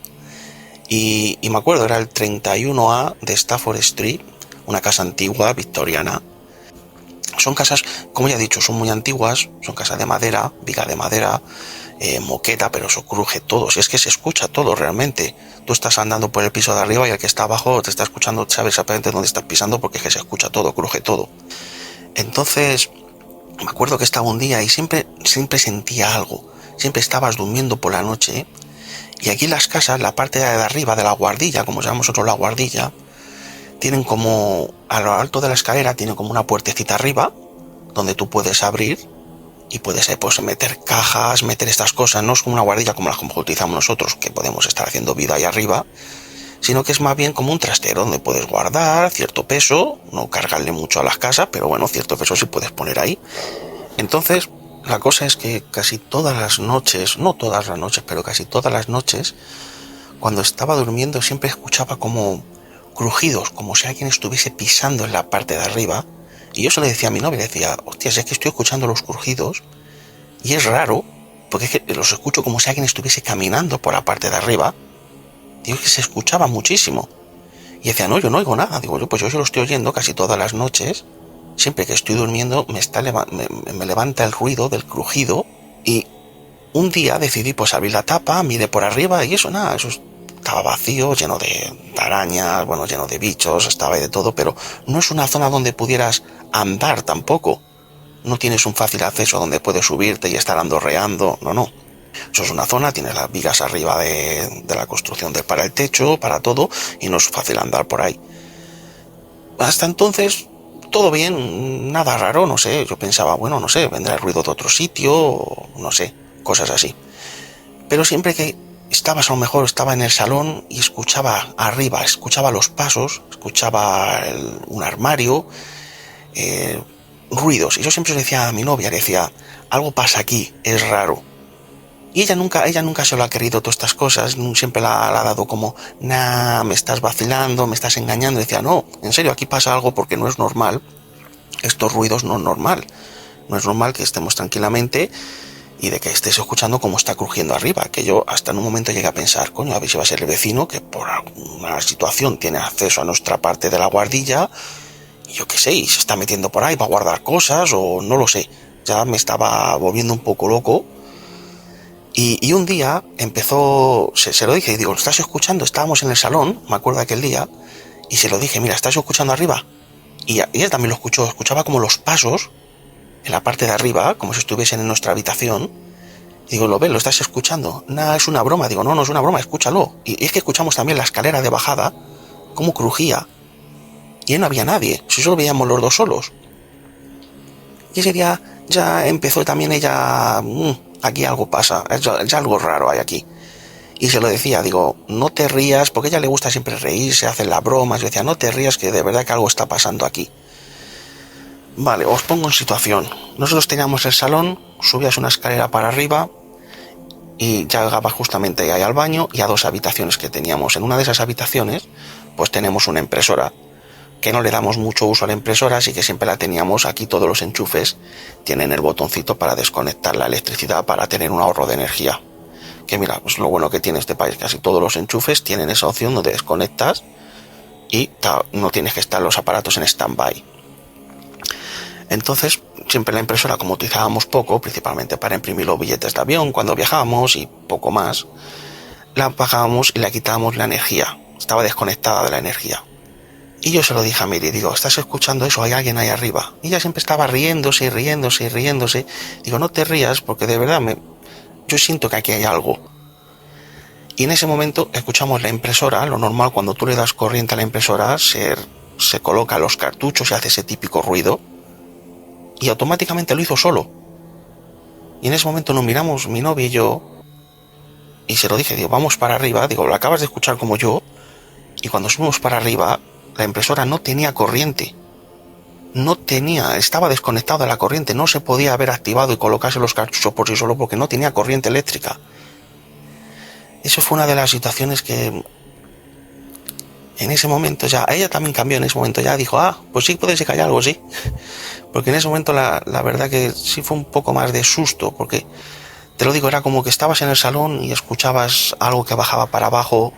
y me acuerdo, era el 31A de Stafford Street, una casa antigua, victoriana. Son casas, como ya he dicho, son muy antiguas, son casas de madera, viga de madera, moqueta, pero eso cruje todo, si es que se escucha todo realmente. Tú estás andando por el piso de arriba y el que está abajo te está escuchando, sabe exactamente dónde estás pisando porque es que se escucha todo, cruje todo. Entonces, me acuerdo que estaba un día y siempre sentía algo, siempre estabas durmiendo por la noche, y aquí las casas, la parte de arriba de la guardilla, como llamamos nosotros la guardilla, tienen como, a lo alto de la escalera, tiene como una puertecita arriba, donde tú puedes abrir y puedes pues, meter cajas, meter estas cosas. No es como una guardilla como las que utilizamos nosotros, que podemos estar haciendo vida ahí arriba, sino que es más bien como un trastero donde puedes guardar cierto peso, no cargarle mucho a las casas, pero bueno, cierto peso sí puedes poner ahí. Entonces, la cosa es que casi todas las noches, no todas las noches, pero casi todas las noches, cuando estaba durmiendo siempre escuchaba como crujidos, como si alguien estuviese pisando en la parte de arriba. Y yo se lo decía a mi novia, le decía, hostia, es que estoy escuchando los crujidos y es raro, porque es que los escucho como si alguien estuviese caminando por la parte de arriba. Digo, que se escuchaba muchísimo. Y decía, no, yo no oigo nada. Digo, pues yo lo estoy oyendo casi todas las noches siempre que estoy durmiendo me levanta el ruido del crujido, y un día decidí pues abrir la tapa, miré por arriba y eso estaba vacío, lleno de arañas, bueno, lleno de bichos, estaba ahí de todo, pero no es una zona donde pudieras andar tampoco. No tienes un fácil acceso donde puedes subirte y estar andorreando, no. Eso es una zona, tienes las vigas arriba de la construcción para el techo, para todo, y no es fácil andar por ahí. Hasta entonces, todo bien, nada raro, no sé, yo pensaba, bueno, no sé, vendrá el ruido de otro sitio, o no sé, cosas así. Pero siempre que estabas, a lo mejor estaba en el salón y escuchaba arriba, escuchaba los pasos, escuchaba un armario, ruidos, y yo siempre le decía a mi novia, le decía, algo pasa aquí, es raro. Y ella nunca se lo ha querido todas estas cosas, siempre la ha dado como, nah, me estás vacilando, me estás engañando. Y decía, no, en serio, aquí pasa algo porque no es normal, estos ruidos no es normal. No es normal que estemos tranquilamente y de que estés escuchando cómo está crujiendo arriba, que yo hasta en un momento llegué a pensar, coño, a ver si va a ser el vecino que por alguna situación tiene acceso a nuestra parte de la guardilla, y yo qué sé, y se está metiendo por ahí para guardar cosas, o no lo sé. Ya me estaba volviendo un poco loco. Y un día empezó, se lo dije, y digo, ¿estás escuchando? Estábamos en el salón, me acuerdo aquel día, y se lo dije, mira, ¿estás escuchando arriba? Y él también lo escuchaba como los pasos en la parte de arriba, como si estuviesen en nuestra habitación. Y digo, ¿lo ves? ¿Lo estás escuchando? Nada, es una broma. Digo, no es una broma, escúchalo. Y es que escuchamos también la escalera de bajada, cómo crujía, y ahí no había nadie, si solo veíamos los dos solos. Y ese día ya empezó también ella, aquí algo pasa, ya algo raro hay aquí. Y se lo decía, digo, no te rías, porque a ella le gusta siempre reírse, hacer las bromas. Yo decía, no te rías, que de verdad que algo está pasando aquí. Vale, os pongo en situación. Nosotros teníamos el salón, subías una escalera para arriba y llegabas justamente ahí al baño y a dos habitaciones que teníamos. En una de esas habitaciones, pues tenemos una impresora, que no le damos mucho uso a la impresora, así que siempre la teníamos. Aquí todos los enchufes tienen el botoncito para desconectar la electricidad, para tener un ahorro de energía. Que mira, pues lo bueno que tiene este país, casi todos los enchufes tienen esa opción donde desconectas y no tienes que estar los aparatos en stand-by. Entonces, siempre la impresora, como utilizábamos poco, principalmente para imprimir los billetes de avión cuando viajábamos y poco más, la apagábamos y le quitábamos la energía. Estaba desconectada de la energía. Y yo se lo dije a Miri, digo, ¿estás escuchando eso? Hay alguien ahí arriba. Y ella siempre estaba riéndose. Digo, no te rías, porque de verdad yo siento que aquí hay algo. Y en ese momento escuchamos la impresora. Lo normal, cuando tú le das corriente a la impresora, se coloca los cartuchos y hace ese típico ruido. Y automáticamente lo hizo solo. Y en ese momento nos miramos, mi novia y yo, y se lo dije, digo, vamos para arriba. Digo, lo acabas de escuchar como yo. Y cuando subimos para arriba, la impresora no tenía corriente. Estaba desconectada de la corriente, no se podía haber activado y colocarse los cartuchos por sí solo porque no tenía corriente eléctrica. Eso fue una de las situaciones que en ese momento ya, ella también cambió en ese momento, ya dijo, pues sí puede ser que haya algo, sí. Porque en ese momento la verdad que sí fue un poco más de susto, porque te lo digo, era como que estabas en el salón y escuchabas algo que bajaba para abajo,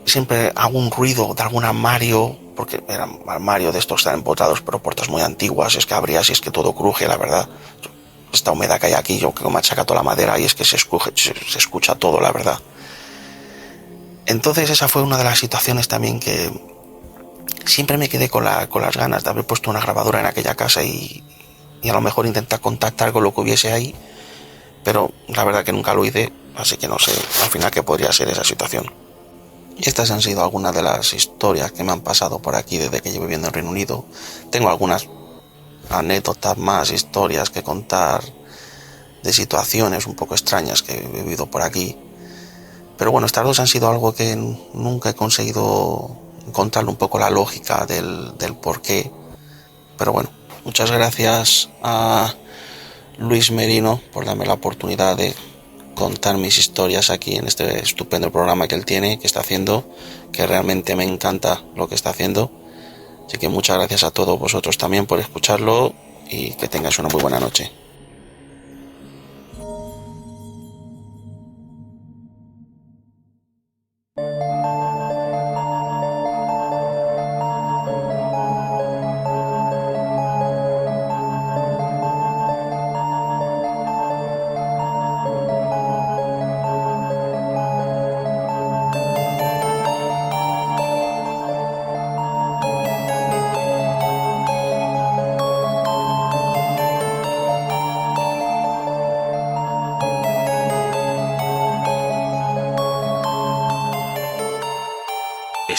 siempre algún ruido de algún armario, porque eran armarios de estos están empotrados, pero puertas muy antiguas, es que abrías y es que todo cruje, la verdad. Esta humedad que hay aquí, yo que machaca toda la madera y es que se escucha todo, la verdad. Entonces esa fue una de las situaciones también que siempre me quedé con las ganas de haber puesto una grabadora en aquella casa y a lo mejor intentar contactar con lo que hubiese ahí, pero la verdad que nunca lo hice, así que no sé al final qué podría ser esa situación. Y estas han sido algunas de las historias que me han pasado por aquí desde que llevo viviendo en Reino Unido. Tengo algunas anécdotas más, historias que contar de situaciones un poco extrañas que he vivido por aquí. Pero bueno, estas dos han sido algo que nunca he conseguido encontrarle un poco la lógica del por qué. Pero bueno, muchas gracias a Luis Merino por darme la oportunidad de contar mis historias aquí en este estupendo programa que él tiene, que está haciendo, que realmente me encanta lo que está haciendo. Así que muchas gracias a todos vosotros también por escucharlo y que tengáis una muy buena noche.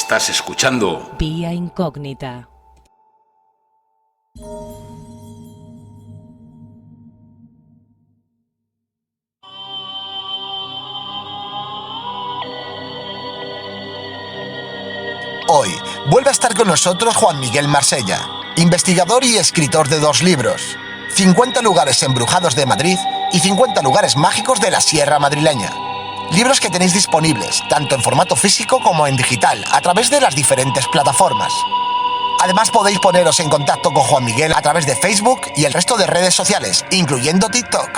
Estás escuchando
Vía Incógnita.
Hoy vuelve a estar con nosotros Juan Miguel Marsella, investigador y escritor de 2 libros, 50 lugares embrujados de Madrid y 50 lugares mágicos de la Sierra Madrileña. Libros que tenéis disponibles tanto en formato físico como en digital a través de las diferentes plataformas. Además podéis poneros en contacto con Juan Miguel a través de Facebook y el resto de redes sociales, incluyendo TikTok.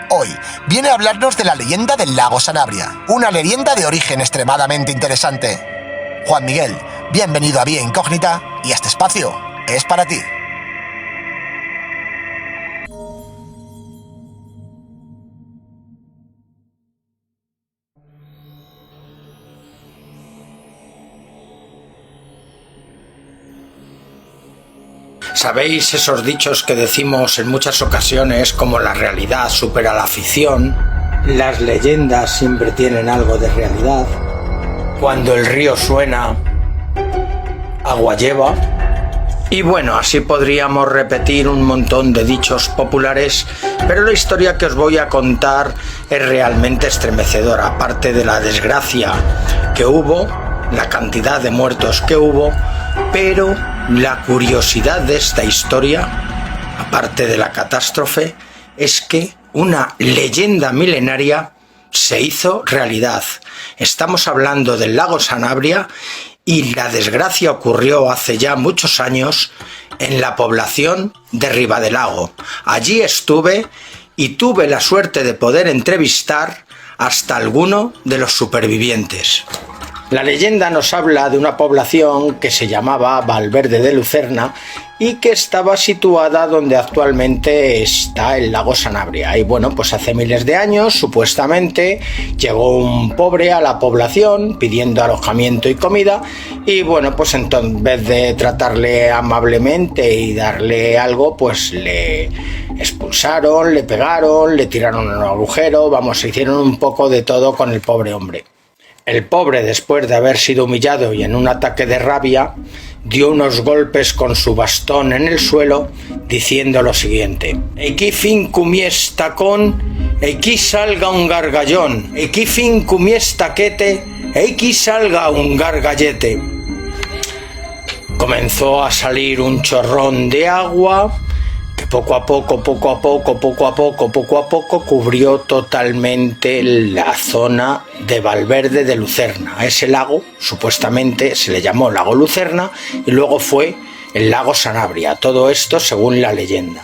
Hoy viene a hablarnos de la leyenda del lago Sanabria, una leyenda de origen extremadamente interesante. Juan Miguel, bienvenido a Vía Incógnita y este espacio es para ti.
¿Sabéis esos dichos que decimos en muchas ocasiones como la realidad supera la ficción? Las leyendas siempre tienen algo de realidad. Cuando el río suena, agua lleva. Y bueno, así podríamos repetir un montón de dichos populares, pero la historia que os voy a contar es realmente estremecedora. Aparte de la desgracia que hubo, la cantidad de muertos que hubo, pero la curiosidad de esta historia, aparte de la catástrofe, es que una leyenda milenaria se hizo realidad. Estamos hablando del lago Sanabria y la desgracia ocurrió hace ya muchos años en la población de Ribadelago. Allí estuve y tuve la suerte de poder entrevistar hasta alguno de los supervivientes. La leyenda nos habla de una población que se llamaba Valverde de Lucerna y que estaba situada donde actualmente está el lago Sanabria. Y bueno, pues hace miles de años, supuestamente, llegó un pobre a la población pidiendo alojamiento y comida y bueno, pues entonces, en vez de tratarle amablemente y darle algo, pues le expulsaron, le pegaron, le tiraron a un agujero, vamos, se hicieron un poco de todo con el pobre hombre. El pobre, después de haber sido humillado y en un ataque de rabia, dio unos golpes con su bastón en el suelo, diciendo lo siguiente: «Equí fin cumiesta con, equí salga un gargallón, equí fin cumiesta quete, equí salga un gargallete». Comenzó a salir un chorrón de agua que poco a poco cubrió totalmente la zona de Valverde de Lucerna. A ese lago supuestamente se le llamó lago Lucerna y luego fue el lago Sanabria. Todo esto según la leyenda.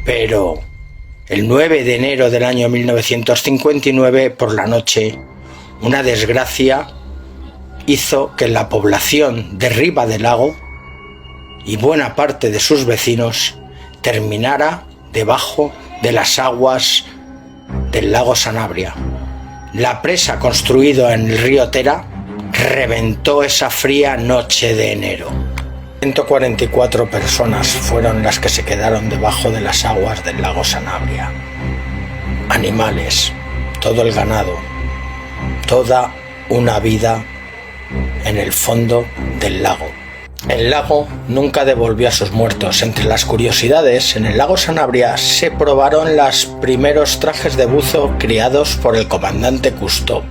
Pero el 9 de enero del año 1959 por la noche, una desgracia hizo que la población de Ribadelago y buena parte de sus vecinos terminara debajo de las aguas del lago Sanabria. La presa construida en el río Tera reventó esa fría noche de enero. 144 personas fueron las que se quedaron debajo de las aguas del lago Sanabria. Animales, todo el ganado, toda una vida en el fondo del lago. El lago nunca devolvió a sus muertos. Entre las curiosidades, en el lago Sanabria se probaron los primeros trajes de buzo creados por el comandante Cousteau.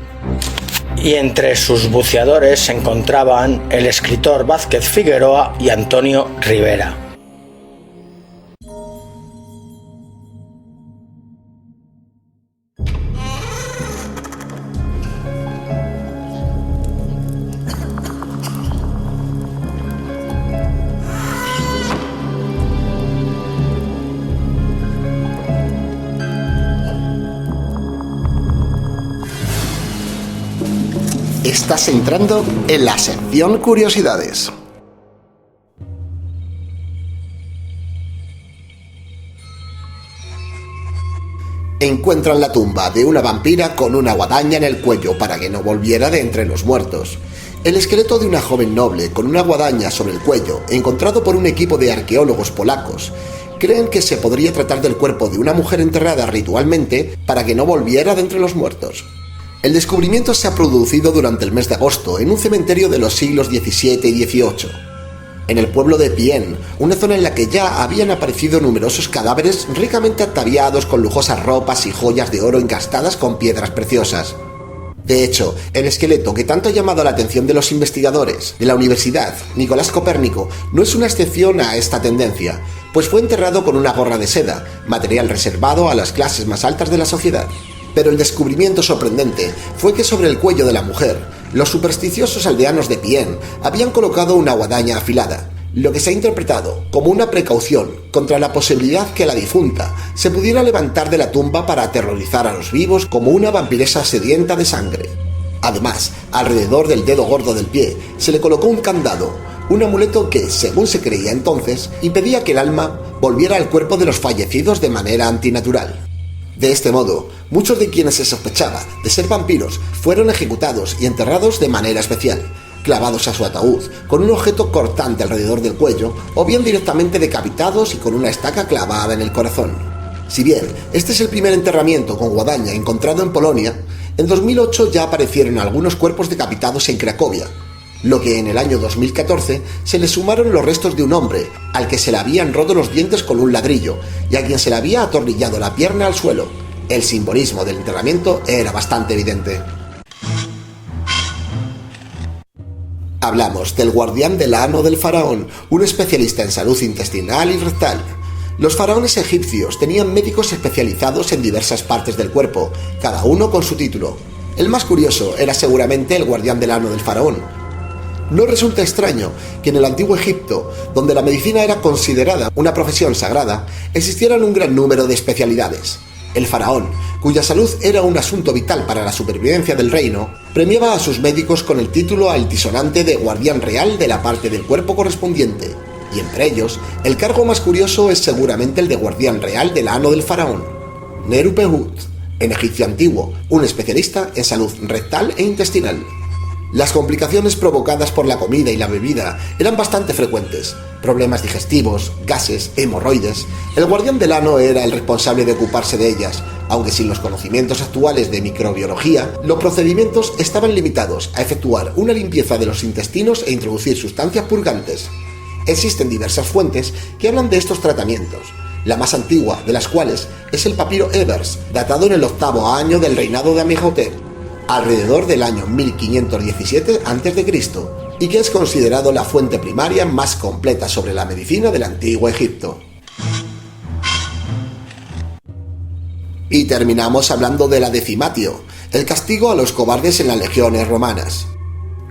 Y entre sus buceadores se encontraban el escritor Vázquez Figueroa y Antonio Rivera.
Estás entrando en la sección Curiosidades. Encuentran la tumba de una vampira con una guadaña en el cuello para que no volviera de entre los muertos. El esqueleto de una joven noble con una guadaña sobre el cuello, encontrado por un equipo de arqueólogos polacos, creen que se podría tratar del cuerpo de una mujer enterrada ritualmente para que no volviera de entre los muertos.
El descubrimiento se ha producido durante el mes de agosto en un cementerio de los siglos XVII y XVIII. En el pueblo de Pienne, una zona en la que ya habían aparecido numerosos cadáveres ricamente ataviados con lujosas ropas y joyas de oro engastadas con piedras preciosas. De hecho, el esqueleto que tanto ha llamado la atención de los investigadores de la Universidad Nicolás Copérnico no es una excepción a esta tendencia, pues fue enterrado con una gorra de seda, material reservado a las clases más altas de la sociedad. Pero el descubrimiento sorprendente fue que sobre el cuello de la mujer, los supersticiosos aldeanos de Pienne habían colocado una guadaña afilada, lo que se ha interpretado como una precaución contra la posibilidad que la difunta se pudiera levantar de la tumba para aterrorizar a los vivos como una vampiresa sedienta de sangre. Además, alrededor del dedo gordo del pie se le colocó un candado, un amuleto que, según se creía entonces, impedía que el alma volviera al cuerpo de los fallecidos de manera antinatural. De este modo, muchos de quienes se sospechaba de ser vampiros fueron ejecutados y enterrados de manera especial, clavados a su ataúd, con un objeto cortante alrededor del cuello, o bien directamente decapitados y con una estaca clavada en el corazón. Si bien este es el primer enterramiento con guadaña encontrado en Polonia, en 2008 ya aparecieron algunos cuerpos decapitados en Cracovia, lo que en el año 2014 se le sumaron los restos de un hombre, al que se le habían roto los dientes con un ladrillo, y a quien se le había atornillado la pierna al suelo. El simbolismo del enterramiento era bastante evidente. Hablamos del guardián del ano del faraón, un especialista en salud intestinal y rectal. Los faraones egipcios tenían médicos especializados en diversas partes del cuerpo, cada uno con su título. El más curioso era seguramente el guardián del ano del faraón. No resulta extraño que en el antiguo Egipto, donde la medicina era considerada una profesión sagrada, existieran un gran número de especialidades. El faraón, cuya salud era un asunto vital para la supervivencia del reino, premiaba a sus médicos con el título altisonante de guardián real de la parte del cuerpo correspondiente, y entre ellos, el cargo más curioso es seguramente el de guardián real del ano del faraón, Neru-Pehut, en egipcio antiguo, un especialista en salud rectal e intestinal. Las complicaciones provocadas por la comida y la bebida eran bastante frecuentes. Problemas digestivos, gases, hemorroides. El guardián del ano era el responsable de ocuparse de ellas, aunque sin los conocimientos actuales de microbiología, los procedimientos estaban limitados a efectuar una limpieza de los intestinos e introducir sustancias purgantes. Existen diversas fuentes que hablan de estos tratamientos, la más antigua de las cuales es el papiro Ebers, datado en el 8º año del reinado de Amenhotep, alrededor del año 1517 a.C., y que es considerado la fuente primaria más completa sobre la medicina del antiguo Egipto. Y terminamos hablando de la decimatio, el castigo a los cobardes en las legiones romanas.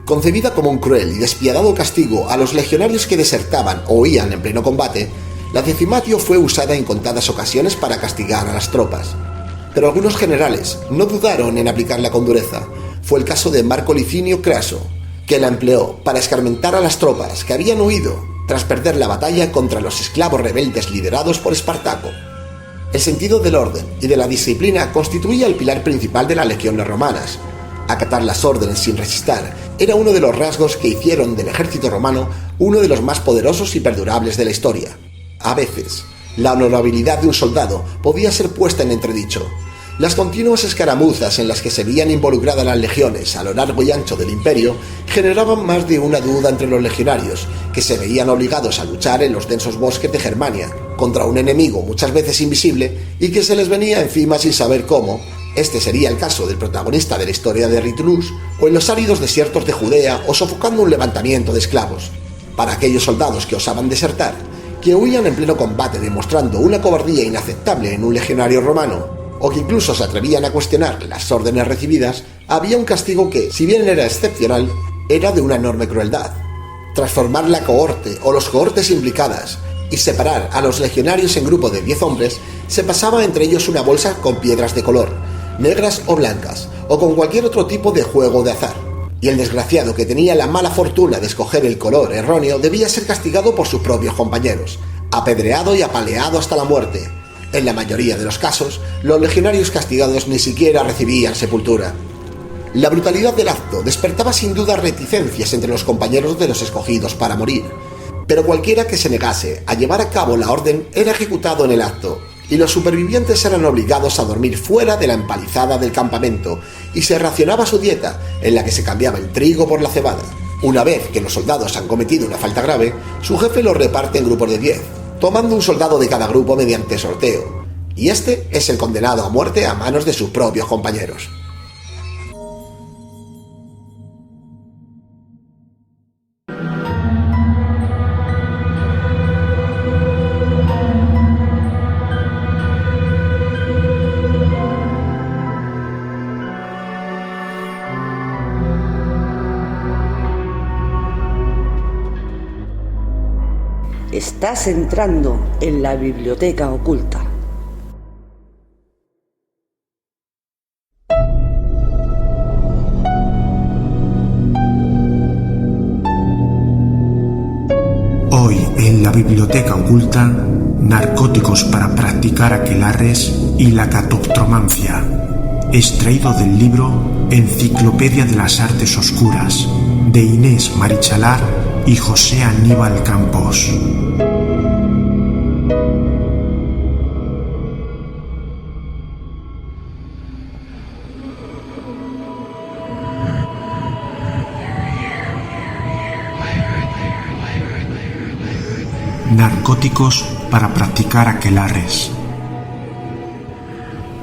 Concebida como un cruel y despiadado castigo a los legionarios que desertaban o huían en pleno combate, la decimatio fue usada en contadas ocasiones para castigar a las tropas. Pero algunos generales no dudaron en aplicarla con dureza. Fue el caso de Marco Licinio Craso, que la empleó para escarmentar a las tropas que habían huido tras perder la batalla contra los esclavos rebeldes liderados por Espartaco. El sentido del orden y de la disciplina constituía el pilar principal de las legiones romanas. Acatar las órdenes sin resistar era uno de los rasgos que hicieron del ejército romano uno de los más poderosos y perdurables de la historia. A veces, la honorabilidad de un soldado podía ser puesta en entredicho. Las continuas escaramuzas en las que se veían involucradas las legiones a lo largo y ancho del imperio generaban más de una duda entre los legionarios, que se veían obligados a luchar en los densos bosques de Germania, contra un enemigo muchas veces invisible y que se les venía encima sin saber cómo. Este sería el caso del protagonista de la historia de Riturus, o en los áridos desiertos de Judea, o sofocando un levantamiento de esclavos. Para aquellos soldados que osaban desertar, que huían en pleno combate demostrando una cobardía inaceptable en un legionario romano, o que incluso se atrevían a cuestionar las órdenes recibidas, había un castigo que, si bien era excepcional, era de una enorme crueldad. Transformar la cohorte o los cohortes implicadas y separar a los legionarios en grupo de 10 hombres, se pasaba entre ellos una bolsa con piedras de color, negras o blancas, o con cualquier otro tipo de juego de azar. Y el desgraciado que tenía la mala fortuna de escoger el color erróneo debía ser castigado por sus propios compañeros, apedreado y apaleado hasta la muerte. En la mayoría de los casos, los legionarios castigados ni siquiera recibían sepultura. La brutalidad del acto despertaba sin duda reticencias entre los compañeros de los escogidos para morir, pero cualquiera que se negase a llevar a cabo la orden era ejecutado en el acto,
y los supervivientes eran obligados a dormir fuera de la empalizada del campamento y se racionaba su dieta, en la que se cambiaba el trigo por la cebada. Una vez que los soldados han cometido una falta grave, su jefe los reparte en grupos de 10, tomando un soldado de cada grupo mediante sorteo, y este es el condenado a muerte a manos de sus propios compañeros.
Estás entrando en la biblioteca oculta.
Hoy en la biblioteca oculta, narcóticos para practicar aquelarres y la catoptromancia, extraído del libro Enciclopedia de las Artes Oscuras, de Inés Marichalar y José Aníbal Campos. Narcóticos para practicar aquelarres.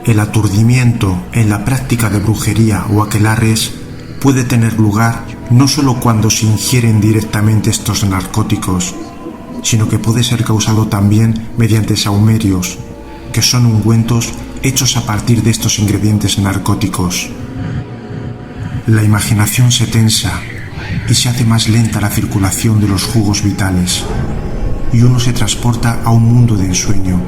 El aturdimiento en la práctica de brujería o aquelarres puede tener lugar no solo cuando se ingieren directamente estos narcóticos, sino que puede ser causado también mediante sahumerios, que son ungüentos hechos a partir de estos ingredientes narcóticos. La imaginación se tensa y se hace más lenta la circulación de los jugos vitales, y uno se transporta a un mundo de ensueño.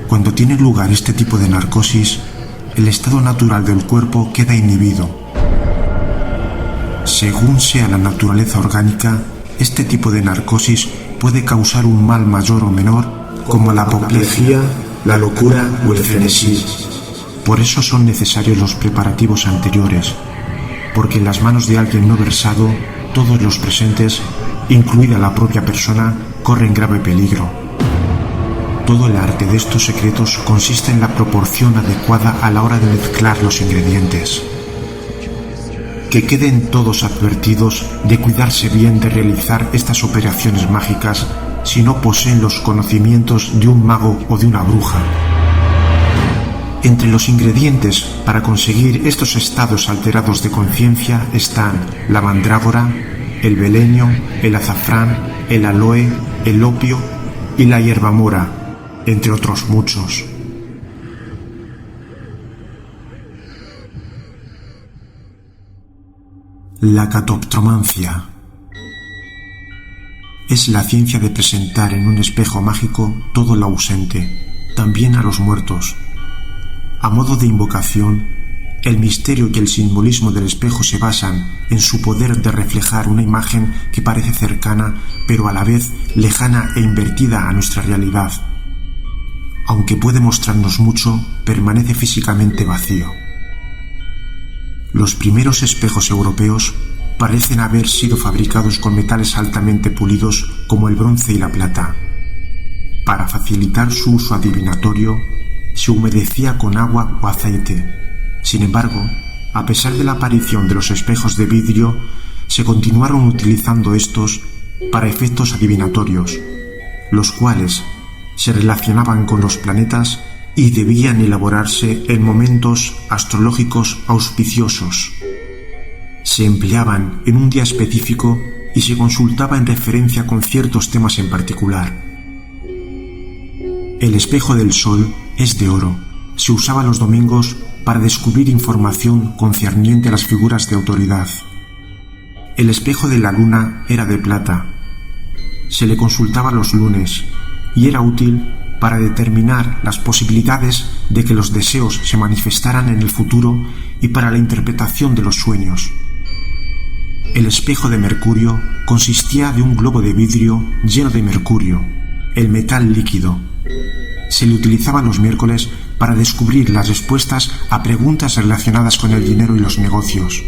Cuando tiene lugar este tipo de narcosis, el estado natural del cuerpo queda inhibido. Según sea la naturaleza orgánica, este tipo de narcosis puede causar un mal mayor o menor, como la apoplejía, la locura o el frenesí. Por eso son necesarios los preparativos anteriores, porque en las manos de alguien no versado, todos los presentes, incluida la propia persona, corren grave peligro. Todo el arte de estos secretos consiste en la proporción adecuada a la hora de mezclar los ingredientes. Que queden todos advertidos de cuidarse bien de realizar estas operaciones mágicas si no poseen los conocimientos de un mago o de una bruja. Entre los ingredientes para conseguir estos estados alterados de conciencia están la mandrágora, el belenio, el azafrán, el aloe, el opio y la hierbamora, entre otros muchos. La catoptromancia es la ciencia de presentar en un espejo mágico todo lo ausente, también a los muertos. A modo de invocación, el misterio y el simbolismo del espejo se basan en su poder de reflejar una imagen que parece cercana, pero a la vez lejana e invertida a nuestra realidad. Aunque puede mostrarnos mucho, permanece físicamente vacío. Los primeros espejos europeos parecen haber sido fabricados con metales altamente pulidos como el bronce y la plata. Para facilitar su uso adivinatorio, se humedecía con agua o aceite. Sin embargo, a pesar de la aparición de los espejos de vidrio, se continuaron utilizando estos para efectos adivinatorios, los cuales se relacionaban con los planetas y debían elaborarse en momentos astrológicos auspiciosos. Se empleaban en un día específico y se consultaba en referencia con ciertos temas en particular. El espejo del sol es de oro. Se usaba los domingos para descubrir información concerniente a las figuras de autoridad. El espejo de la luna era de plata. Se le consultaba los lunes y era útil para determinar las posibilidades de que los deseos se manifestaran en el futuro y para la interpretación de los sueños. El espejo de mercurio consistía de un globo de vidrio lleno de mercurio, el metal líquido. Se le utilizaba los miércoles para descubrir las respuestas a preguntas relacionadas con el dinero y los negocios.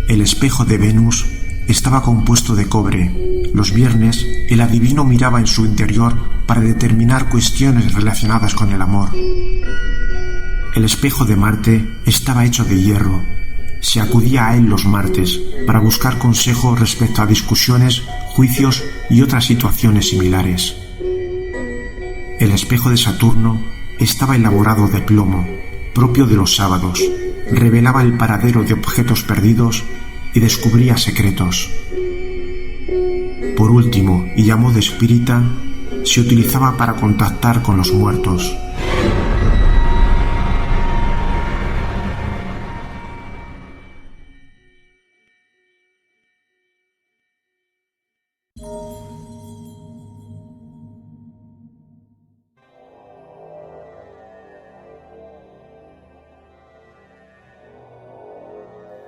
El espejo de Venus estaba compuesto de cobre. Los viernes, el adivino miraba en su interior para determinar cuestiones relacionadas con el amor. El espejo de Marte estaba hecho de hierro. Se acudía a él los martes para buscar consejo respecto a discusiones, juicios y otras situaciones similares. El espejo de Saturno estaba elaborado de plomo, propio de los sábados. Revelaba el paradero de objetos perdidos y descubría secretos. Por último, y a modo espírita, se utilizaba para contactar con los muertos.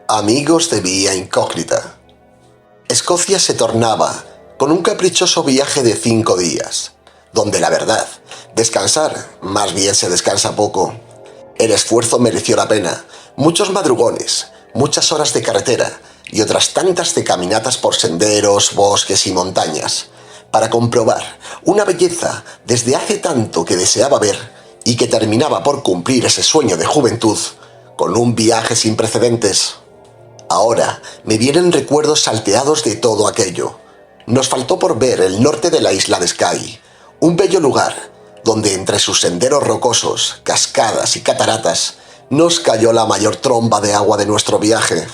Amigos de Vía Incógnita. Escocia se tornaba con un caprichoso viaje de 5 días, donde la verdad, descansar, más bien se descansa poco. El esfuerzo mereció la pena, muchos madrugones, muchas horas de carretera y otras tantas de caminatas por senderos, bosques y montañas, para comprobar una belleza desde hace tanto que deseaba ver y que terminaba por cumplir ese sueño de juventud con un viaje sin precedentes. Ahora me vienen recuerdos salteados de todo aquello. Nos faltó por ver el norte de la isla de Skye, un bello lugar donde entre sus senderos rocosos, cascadas y cataratas nos cayó la mayor tromba de agua de nuestro viaje.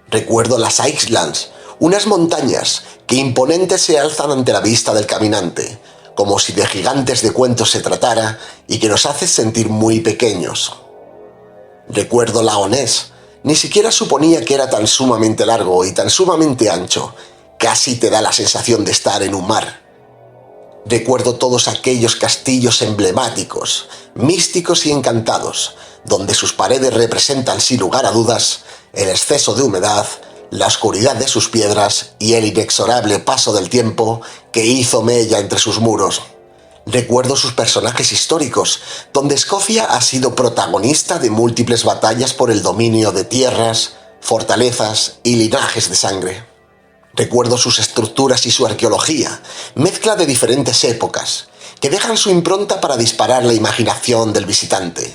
Recuerdo las Highlands, unas montañas que imponentes se alzan ante la vista del caminante, como si de gigantes de cuentos se tratara y que nos hace sentir muy pequeños. Recuerdo Lago Ness. Ni siquiera suponía que era tan sumamente largo y tan sumamente ancho. Casi te da la sensación de estar en un mar. Recuerdo todos aquellos castillos emblemáticos, místicos y encantados, donde sus paredes representan sin lugar a dudas el exceso de humedad, la oscuridad de sus piedras y el inexorable paso del tiempo que hizo mella entre sus muros. Recuerdo sus personajes históricos, donde Escocia ha sido protagonista de múltiples batallas por el dominio de tierras, fortalezas y linajes de sangre. Recuerdo sus estructuras y su arqueología, mezcla de diferentes épocas, que dejan su impronta para disparar la imaginación del visitante.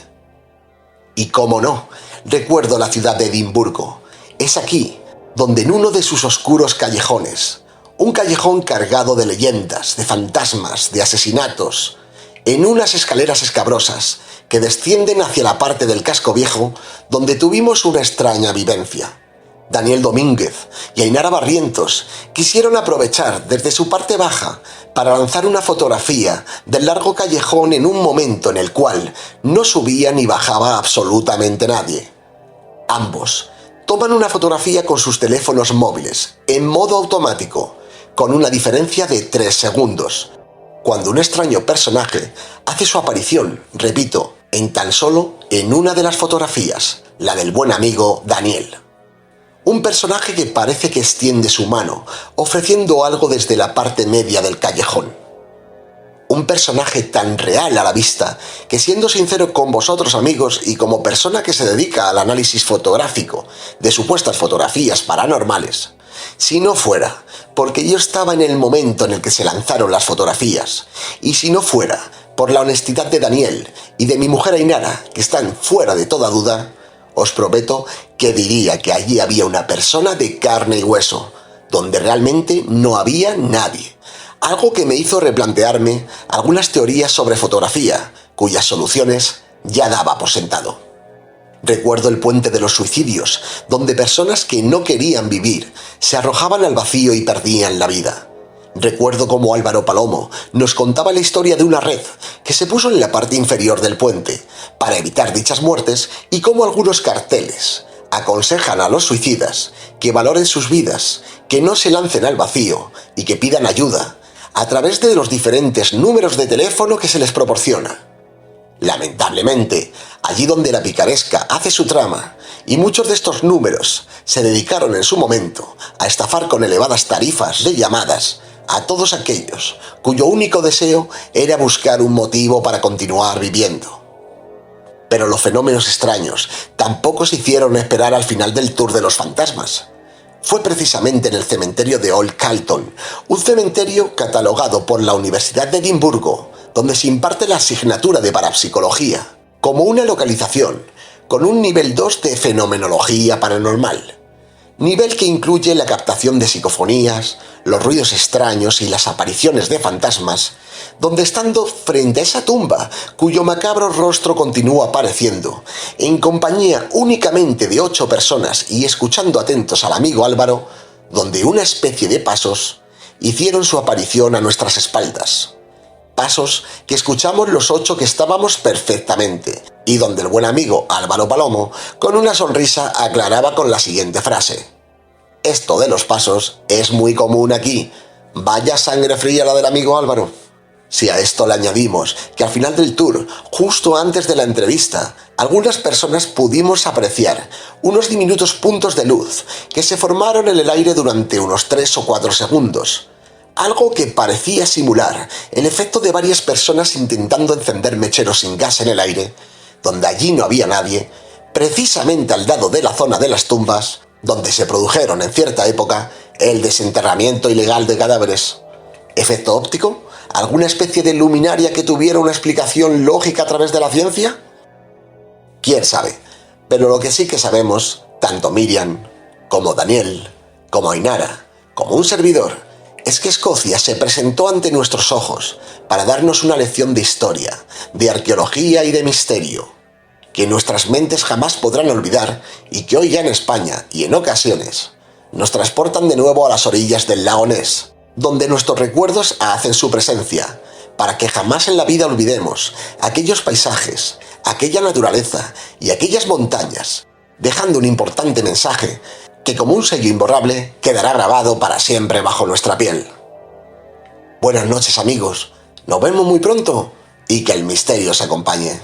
Y cómo no, recuerdo la ciudad de Edimburgo. Es aquí, donde en uno de sus oscuros callejones, un callejón cargado de leyendas, de fantasmas, de asesinatos, en unas escaleras escabrosas que descienden hacia la parte del casco viejo donde tuvimos una extraña vivencia. Daniel Domínguez y Ainara Barrientos quisieron aprovechar desde su parte baja para lanzar una fotografía del largo callejón en un momento en el cual no subía ni bajaba absolutamente nadie. Ambos toman una fotografía con sus teléfonos móviles en modo automático, con una diferencia de 3 segundos, cuando un extraño personaje hace su aparición, repito, en tan solo en una de las fotografías, la del buen amigo Daniel. Un personaje que parece que extiende su mano, ofreciendo algo desde la parte media del callejón. Un personaje tan real a la vista que, siendo sincero con vosotros amigos y como persona que se dedica al análisis fotográfico de supuestas fotografías paranormales, si no fuera porque yo estaba en el momento en el que se lanzaron las fotografías, y si no fuera por la honestidad de Daniel y de mi mujer Ainara, que están fuera de toda duda, os prometo que diría que allí había una persona de carne y hueso, donde realmente no había nadie. Algo que me hizo replantearme algunas teorías sobre fotografía, cuyas soluciones ya daba por sentado. Recuerdo el puente de los suicidios, donde personas que no querían vivir se arrojaban al vacío y perdían la vida. Recuerdo cómo Álvaro Palomo nos contaba la historia de una red que se puso en la parte inferior del puente para evitar dichas muertes y cómo algunos carteles aconsejan a los suicidas que valoren sus vidas, que no se lancen al vacío y que pidan ayuda a través de los diferentes números de teléfono que se les proporciona. Lamentablemente, allí donde la picaresca hace su trama, y muchos de estos números se dedicaron en su momento a estafar con elevadas tarifas de llamadas a todos aquellos cuyo único deseo era buscar un motivo para continuar viviendo. Pero los fenómenos extraños tampoco se hicieron esperar al final del Tour de los Fantasmas. fue precisamente en el cementerio de Old Calton, un cementerio catalogado por la Universidad de Edimburgo, donde se imparte la asignatura de parapsicología, como una localización con un nivel 2 de fenomenología paranormal. Nivel que incluye la captación de psicofonías, los ruidos extraños y las apariciones de fantasmas, donde estando frente a esa tumba, cuyo macabro rostro continúa apareciendo, en compañía únicamente de 8 personas y escuchando atentos al amigo Álvaro, donde una especie de pasos hicieron su aparición a nuestras espaldas. Pasos que escuchamos los 8 que estábamos perfectamente, y donde el buen amigo Álvaro Palomo, con una sonrisa, aclaraba con la siguiente frase: esto de los pasos es muy común aquí, vaya sangre fría la del amigo Álvaro. Si a esto le añadimos que al final del tour, justo antes de la entrevista, algunas personas pudimos apreciar unos diminutos puntos de luz que se formaron en el aire durante unos 3 o 4 segundos, algo que parecía simular el efecto de varias personas intentando encender mecheros sin gas en el aire, donde allí no había nadie, precisamente al lado de la zona de las tumbas, donde se produjeron en cierta época el desenterramiento ilegal de cadáveres. ¿Efecto óptico? ¿Alguna especie de luminaria que tuviera una explicación lógica a través de la ciencia? ¿Quién sabe? Pero lo que sí que sabemos, tanto Miriam, como Daniel, como Ainara, como un servidor, es que Escocia se presentó ante nuestros ojos para darnos una lección de historia, de arqueología y de misterio, que nuestras mentes jamás podrán olvidar y que hoy ya en España, y en ocasiones, nos transportan de nuevo a las orillas del lago Ness, donde nuestros recuerdos hacen su presencia, para que jamás en la vida olvidemos aquellos paisajes, aquella naturaleza y aquellas montañas, dejando un importante mensaje que como un sello imborrable quedará grabado para siempre bajo nuestra piel. Buenas noches amigos, nos vemos muy pronto y que el misterio os acompañe.